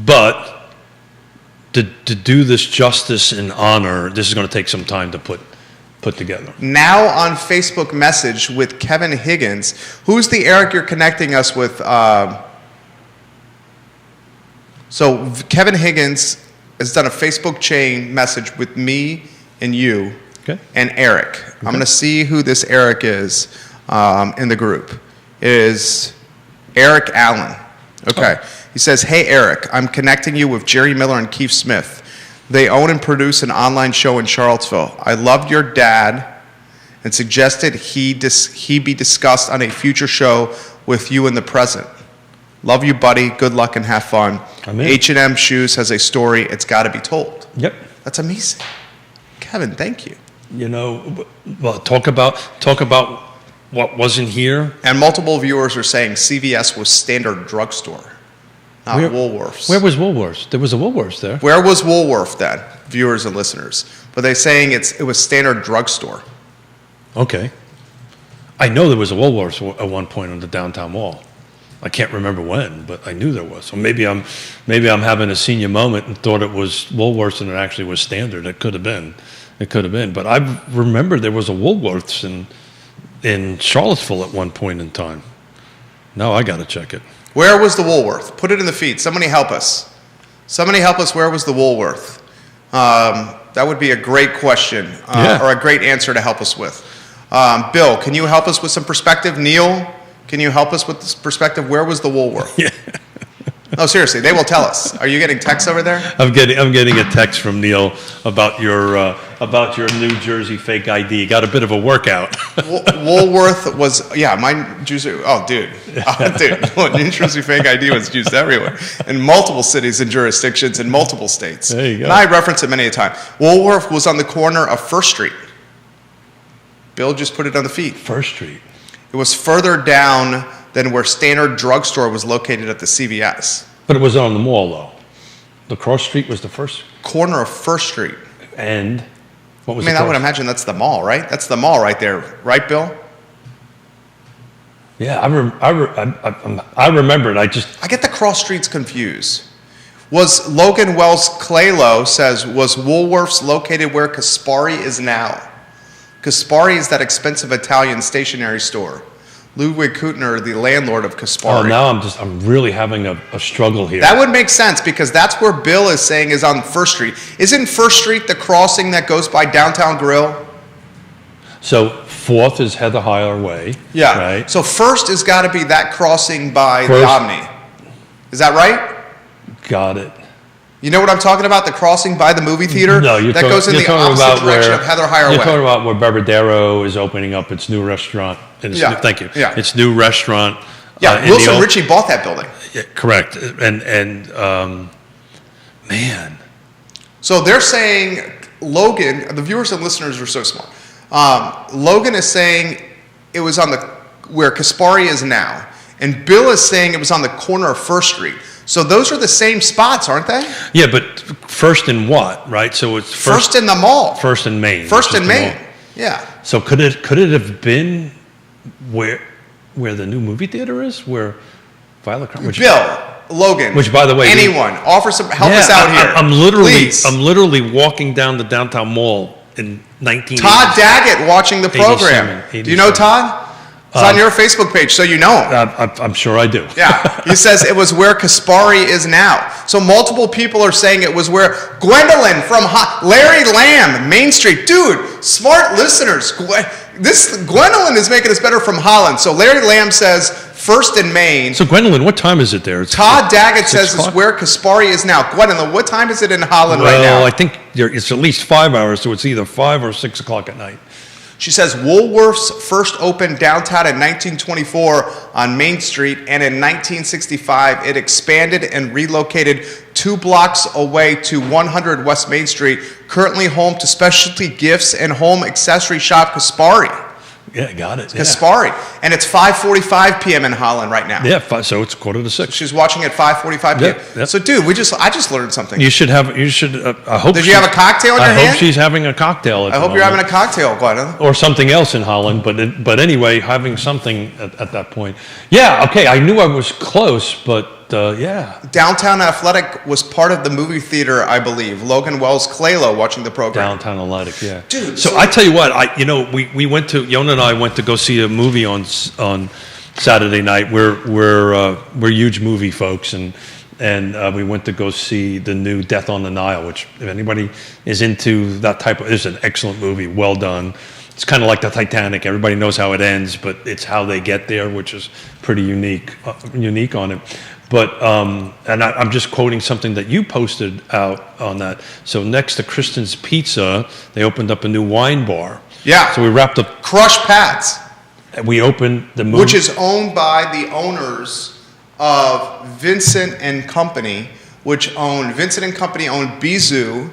But to do this justice and honor, this is going to take some time to put together. Now on Facebook message with Kevin Higgins. Who's the Eric you're connecting us with? So Kevin Higgins has done a Facebook chain message with me and you Okay. and Eric. I'm going to see who this Eric is in the group. It is Eric Allen. Okay. Oh. He says, "Hey Eric, I'm connecting you with Jerry Miller and Keith Smith. They own and produce an online show in Charlottesville. I loved your dad and suggested he be discussed on a future show with you in the present. Love you, buddy. Good luck and have fun. I'm in. H&M Shoes has a story. It's got to be told." Yep. That's amazing. Kevin, thank you. You know, well, talk about what wasn't here. And multiple viewers are saying CVS was standard drugstore, not Woolworths. Where was Woolworths? There was a Woolworths there. Where was Woolworth then, viewers and listeners? But they're saying it was standard drugstore. Okay. I know there was a Woolworths at one point on the downtown mall. I can't remember when, but I knew there was. So maybe I'm having a senior moment and thought it was Woolworths and it actually was standard. It could have been. But I remember there was a Woolworths in Charlottesville at one point in time. Now I got to check it. Where was the Woolworth? Put it in the feed. Somebody help us. Somebody help us. Where was the Woolworth? That would be a great question or a great answer to help us with. Bill, can you help us with some perspective? Neil, can you help us with this perspective? Where was the Woolworth? Yeah. No, seriously, they will tell us. Are you getting texts over there? I'm getting a text from Neil about your New Jersey fake ID. Got a bit of a workout. Woolworth was, mine, dude, New Jersey fake ID was used everywhere in multiple cities and jurisdictions in multiple states. There you go. And I reference it many a time. Woolworth was on the corner of First Street. Bill just put it on the feed. First Street. It was further down than where Standard Drugstore was located at the CVS. But it was on the mall, though. The cross street was the first. Corner of First Street. And what was I mean, the I would cross? imagine that's the mall, right? That's the mall right there, right, Bill? Yeah, I remember it. I get the cross streets confused. Was Logan Wells Claylow says, was Woolworths located where Caspari is now? Caspari is that expensive Italian stationery store. Ludwig Kutner, the landlord of Caspari. Oh, now I'm really having a struggle here. That would make sense because that's where Bill is saying is on First Street. Isn't First Street the crossing that goes by Downtown Grill? So Fourth is Heather Hyler Way. Yeah. Right. So first has got to be that crossing by the First- Omni. Is that right? Got it. You know what I'm talking about? The crossing by the movie theater? No, you're that talking, goes in you're the talking opposite about direction where, of Heather Hyler You're Way. talking about where Barbadero is opening up its new restaurant. And its Yeah, new, thank you. yeah. Its new restaurant. Yeah, in the Wilson old- Ritchie bought that building. Yeah, correct. And man, So they're saying Logan, the viewers and listeners are so smart. Logan is saying it was on the where Kaspari is now, and Bill is saying it was on the corner of First Street. So those are the same spots, aren't they? yeah, but first in what, right? So it's First in the mall. first in Maine. First which is in the Maine. mall. Yeah. So could it have been where the new movie theater is, where Violet Crumb, which Bill, Logan. Which, by the way, anyone offer some help us Yeah, out here. I'm literally Please. walking down the downtown mall in 19. Todd Daggett watching the program. 87. Do you know Todd? It's on your Facebook page, so you know him. I'm sure I do. Yeah, he says it was where Kaspari is now. So multiple people are saying it was where Gwendolyn from Larry Lamb, Main Street. Dude, smart listeners. Gwendolyn is making us better from Holland. So Larry Lamb says First in Maine. So Gwendolyn, what time is it there? It's Todd Daggett 6 says it's o'clock? where Kaspari is now. Gwendolyn, what time is it in Holland right Well, now? I think it's at least 5 hours, so it's either 5 or 6 o'clock at night. She says Woolworths first opened downtown in 1924 on Main Street, and in 1965 it expanded and relocated 2 blocks away to 100 West Main Street, currently home to specialty gifts and home accessory shop Kaspari. Yeah, got it. Yeah. Kaspari. And it's 5:45 p.m. in Holland right now. Yeah, so it's 5:45. She's watching at 5:45 p.m. Yep, yep. So, dude, I just learned something. You should. I hope. Did you have a cocktail in your I hand? hope she's having a cocktail. I hope you're having a cocktail, Gwendolyn. or something else in Holland, but anyway, having something at that point. Yeah, okay, I knew I was close, but yeah. Downtown Athletic was part of the movie theater, I believe. Logan Wells Claylo watching the program. Downtown Athletic, yeah. Dude, So I tell you what, we went to Yona and I went to go see a movie on Saturday night. We're huge movie folks, and we went to go see the new Death on the Nile, which if anybody is into that type of, it's an excellent movie, well done. It's kind of like the Titanic. Everybody knows how it ends, but it's how they get there, which is pretty unique on it. But and I'm just quoting something that you posted out on that. So next to Kristen's Pizza, they opened up a new wine bar. Yeah. So we wrapped up. Crush Pat's, We opened the movie, which is owned by the owners of Vincent and Company, Vincent and Company owned Bizou.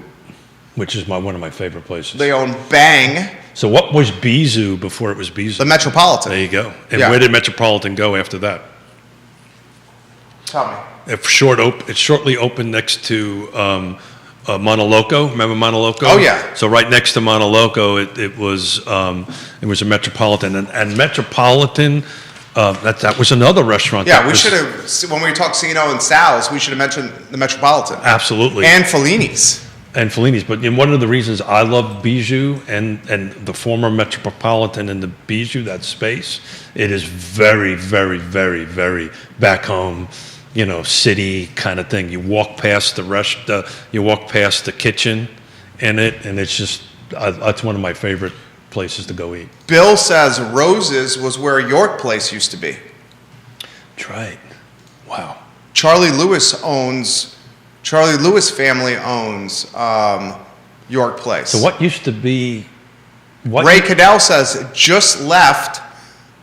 which is one of my favorite places. They own Bang, So what was Bizou before it was Bizou? the Metropolitan. There you go. And Yeah. where did Metropolitan go after that? Tell me. It shortly opened next to Monoloco. Remember Monoloco? Oh, yeah. So right next to Monoloco, it was a Metropolitan, and Metropolitan. That was another restaurant. Yeah, that we was- should have, when we talked Sino and Sal's, we should have mentioned the Metropolitan. absolutely And Fellini's. and Fellini's. But one of the reasons I love Bijou and the former Metropolitan and the Bijou, that space, it is very, very, very, very back home. City kind of thing. You walk past you walk past the kitchen in it, and it's just, that's one of my favorite places to go eat. Bill says Rose's was where York Place used to be. That's right. Wow. Charlie Lewis family owns York Place. So what used to be, Ray Cadell says just left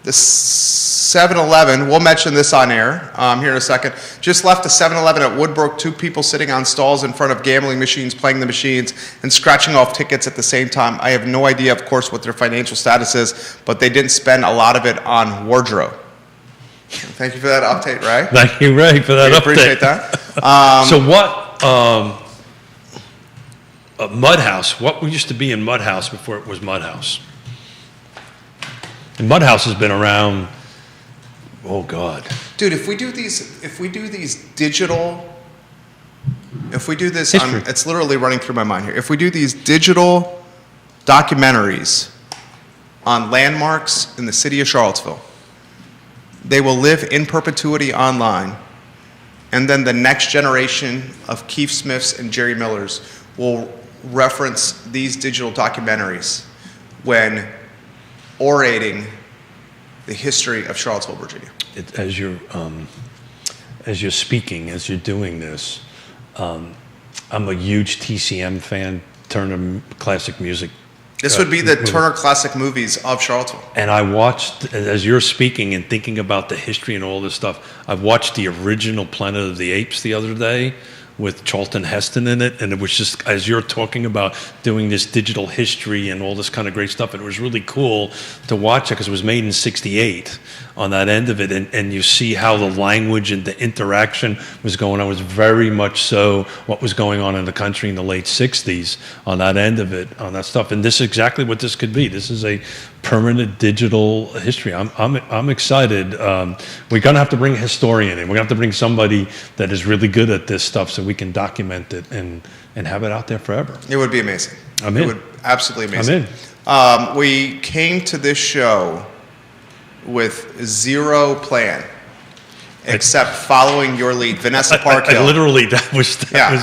the 7-Eleven. We'll mention this on air here in a second. Just left the 7-Eleven at Woodbrook. 2 people sitting on stalls in front of gambling machines, playing the machines, and scratching off tickets at the same time. I have no idea, of course, what their financial status is, but they didn't spend a lot of it on wardrobe. Thank you for that update, Ray. Thank you, Ray, for that We update. appreciate that. So what, Mudhouse, what used to be in Mudhouse before it was Mudhouse? And Mudhouse has been around, oh God. Dude, if we do these digital, History. it's literally running through my mind here. If we do these digital documentaries on landmarks in the city of Charlottesville, they will live in perpetuity online, and then the next generation of Keith Smiths and Jerry Millers will reference these digital documentaries when orating the history of Charlottesville, Virginia. As you're speaking, as you're doing this, I'm a huge TCM fan, Turner Classic Music. This would be the Turner Classic Movies of Charlottesville. And I watched, as you're speaking and thinking about the history and all this stuff, I've watched the original Planet of the Apes the other day with Charlton Heston in it, and it was just, as you're talking about doing this digital history and all this kind of great stuff, it was really cool to watch it because it was made in '68 on that end of it, and you see how the language and the interaction was going on. It was very much so what was going on in the country in the late '60s on that end of it, on that stuff. And this is exactly what this could be. This is a permanent digital history. I'm excited. We're gonna have to bring a historian in. We're gonna have to bring somebody that is really good at this stuff so we can document it and have it out there forever. It would be amazing. I'm in. It would absolutely amazing. I'm in. We came to this show with zero plan except following your lead, Vanessa Parkhill. I literally, that was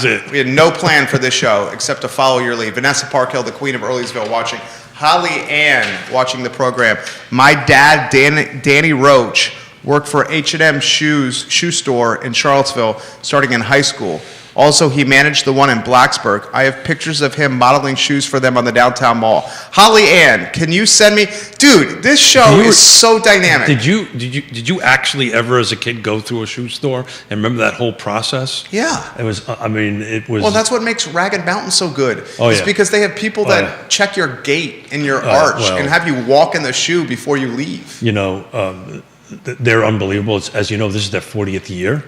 it. We had no plan for this show except to follow your lead. Vanessa Parkhill, the Queen of Earlysville, watching. Holly Ann, watching the program. My dad, Danny Roach, worked for H&M shoe store in Charlottesville starting in high school. Also, he managed the one in Blacksburg. I have pictures of him modeling shoes for them on the downtown mall. Holly Ann, can you send me? Dude, this show is so dynamic. Did you actually ever as a kid go through a shoe store and remember that whole process? Yeah. It was, it was. Well, that's what makes Ragged Mountain so good. Oh, it's yeah. because they have people that check your gait and your arch and have you walk in the shoe before you leave. You know, they're unbelievable. As you know, this is their 40th year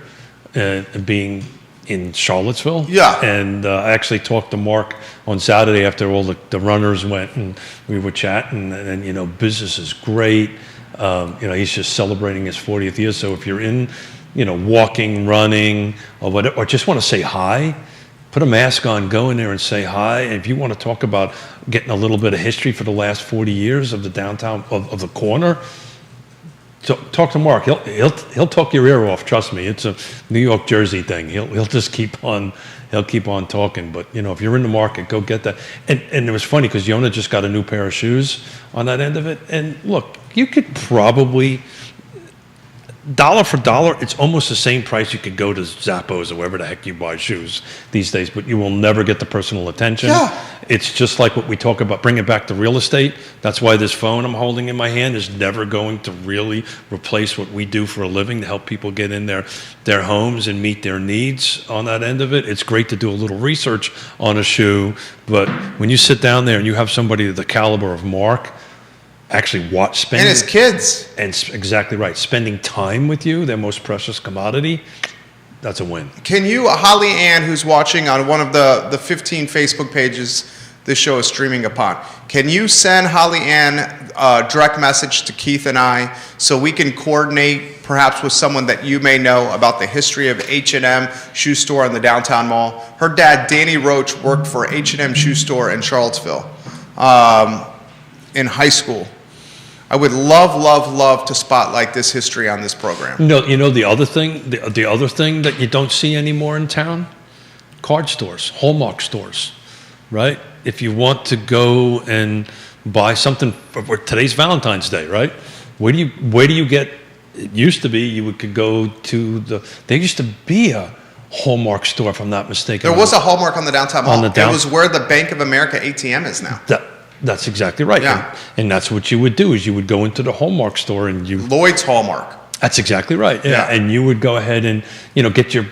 being in Charlottesville. Yeah. And I actually talked to Mark on Saturday after all the runners went, and we were chatting, and you know, business is great. You know, he's just celebrating his 40th year. So if you're in, you know, walking, running, or whatever, or just want to say hi, put a mask on, go in there and say hi. And if you want to talk about getting a little bit of history for the last 40 years of the downtown, of the corner, talk to Mark. He'll talk your ear off. Trust me. It's a New York, Jersey thing. He'll just keep on talking. But you know, if you're in the market, go get that. And it was funny because Yona just got a new pair of shoes on that end of it. And look, you could probably dollar for dollar, it's almost the same price you could go to Zappos or wherever the heck you buy shoes these days, but you will never get the personal attention. Yeah. It's just like what we talk about, bring it back to real estate. That's why this phone I'm holding in my hand is never going to really replace what we do for a living to help people get in their homes and meet their needs on that end of it. It's great to do a little research on a shoe, but when you sit down there and you have somebody the caliber of Mark, actually spending, and his kids. And exactly right. Spending time with you, their most precious commodity, that's a win. Can you, Holly Ann, who's watching on one of the 15 Facebook pages this show is streaming upon, can you send Holly Ann a direct message to Keith and I so we can coordinate perhaps with someone that you may know about the history of H&M shoe store in the downtown mall? Her dad, Danny Roach, worked for H&M shoe store in Charlottesville in high school. I would love to spotlight this history on this program. You know the other thing, the other thing that you don't see anymore in town, card stores, Hallmark stores, right? If you want to go and buy something for today's Valentine's Day, right? Where do you get? It used to be you could go to there used to be a Hallmark store, if I'm not mistaken. There was a Hallmark on the downtown mall. It was where the Bank of America ATM is now. That's exactly right. Yeah. And that's what you would do is you would go into the Hallmark store and Lloyd's Hallmark. That's exactly right. Yeah. And you would go ahead and, you know, get your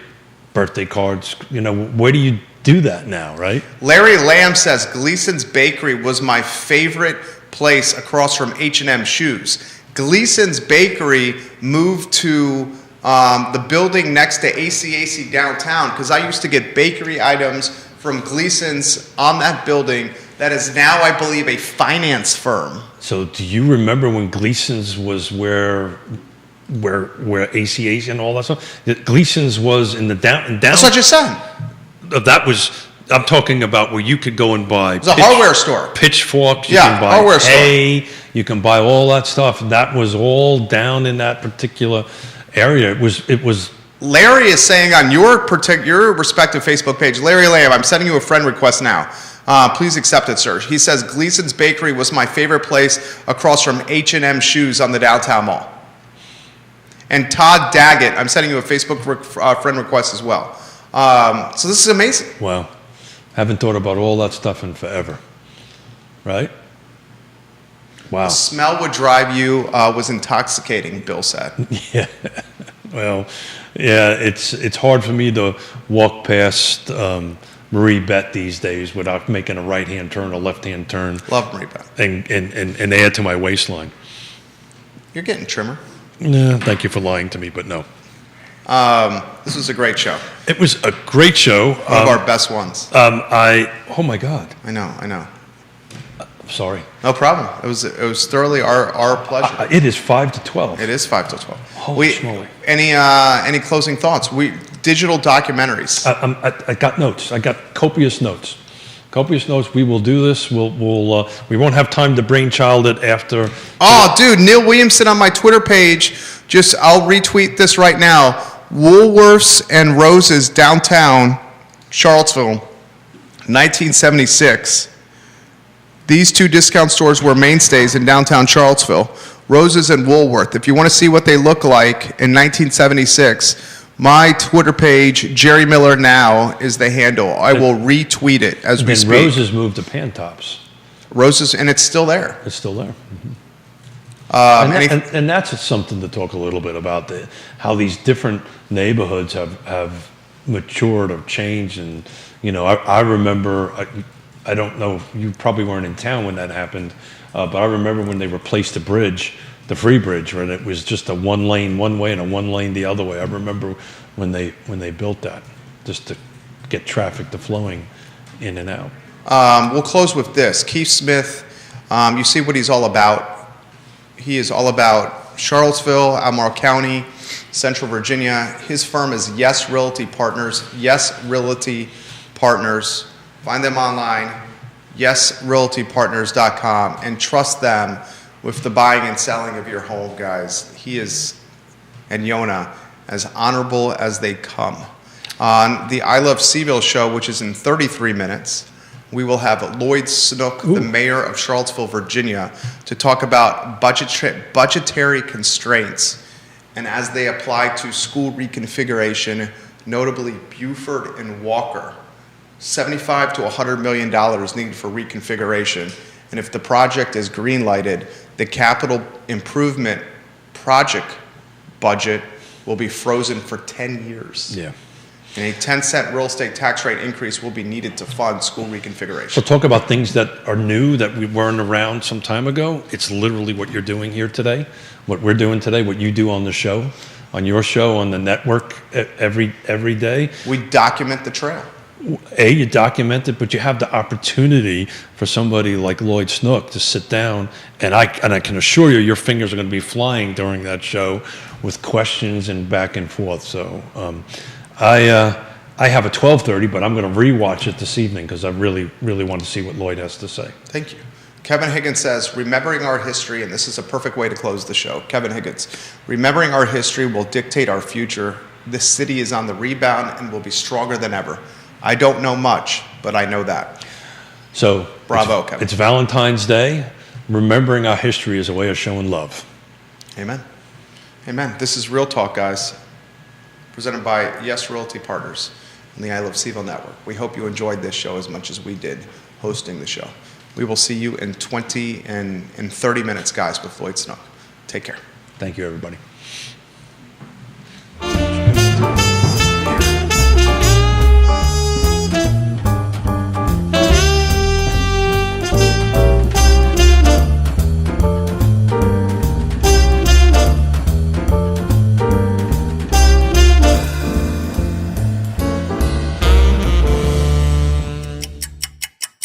birthday cards. You know, where do you do that now, right? Larry Lamb says Gleason's Bakery was my favorite place across from H&M Shoes. Gleason's Bakery moved to the building next to ACAC downtown because I used to get bakery items from Gleason's on that building. That is now, I believe, a finance firm. So do you remember when Gleason's was where ACAC and all that stuff? Gleason's was in the down. That's what I just said. That was, I'm talking about where you could go and buy. It's a hardware store. Pitchforks. You can buy hardware hay. Store. You can buy all that stuff. That was all down in that particular area. It was. Larry is saying on your respective Facebook page, Larry Lamb, I'm sending you a friend request now. Please accept it, sir. He says, Gleason's Bakery was my favorite place across from H&M Shoes on the downtown mall. And Todd Daggett, I'm sending you a Facebook friend request as well. So this is amazing. Wow. Haven't thought about all that stuff in forever. Right? Wow. The smell would drive you, was intoxicating, Bill said. Yeah. Well, yeah, it's hard for me to walk past Marie Bett these days without making a right-hand turn or left-hand turn Love Marie Beth. and add to my waistline. You're getting trimmer. No, thank you for lying to me, but no. This was a great show. It was a great show. One of our best ones. Oh my God. I know. Sorry. No problem. It was thoroughly our pleasure. It is 5 to 12. It is 5 till 12. Holy schmoly. Any closing thoughts? Digital documentaries. I got notes. I got copious notes. Copious notes. We will do this. We won't have time to brainchild it after. Oh, dude, Neil Williamson on my Twitter page. I'll retweet this right now. Woolworths and Roses downtown Charlottesville, 1976. These two discount stores were mainstays in downtown Charlottesville, Roses and Woolworth. If you want to see what they look like in 1976, my Twitter page, Jerry Miller Now, is the handle. I will retweet it as we And speak. Roses moved to Pantops. Roses, and it's still there. It's still there. Any- And that's something to talk a little bit about, how these different neighborhoods have matured or changed. And, I remember, I don't know, you probably weren't in town when that happened, but I remember when they replaced the bridge, the Free Bridge, and it was just a one lane one way and a one lane the other way. I remember when they built that, just to get traffic to flowing in and out. We'll close with this. Keith Smith, you see what he's all about. He is all about Charlottesville, Albemarle County, Central Virginia. His firm is Yes Realty Partners. Yes Realty Partners. Find them online, yesrealtypartners.com, and trust them with the buying and selling of your home, guys. He is, and Yona, as honorable as they come. On the I Love Seville show, which is in 33 minutes, we will have Lloyd Snook, the mayor of Charlottesville, Virginia, to talk about budgetary constraints and as they apply to school reconfiguration, notably Buford and Walker. $75 to $100 million needed for reconfiguration. And if the project is green lighted, the capital improvement project budget will be frozen for 10 years. Yeah. And a 10-cent real estate tax rate increase will be needed to fund school reconfiguration. So talk about things that are new that we weren't around some time ago. It's literally what you're doing here today, what we're doing today, what you do on the show, on your show, on the network every day. We document the trail. You document it, but you have the opportunity for somebody like Lloyd Snook to sit down, and I can assure you, your fingers are going to be flying during that show with questions and back and forth. So I have a 12:30, but I'm going to rewatch it this evening because I really, really want to see what Lloyd has to say. Thank you. Kevin Higgins says, remembering our history, and this is a perfect way to close the show. Kevin Higgins, remembering our history will dictate our future. This city is on the rebound and will be stronger than ever. I don't know much, but I know that. So Bravo, Kevin. It's Valentine's Day. Remembering our history is a way of showing love. Amen. Amen. This is Real Talk, guys, presented by Yes Realty Partners and the I Love Seville Network. We hope you enjoyed this show as much as we did hosting the show. We will see you in 20 and 30 minutes, guys, with Lloyd Snook. Take care. Thank you, everybody.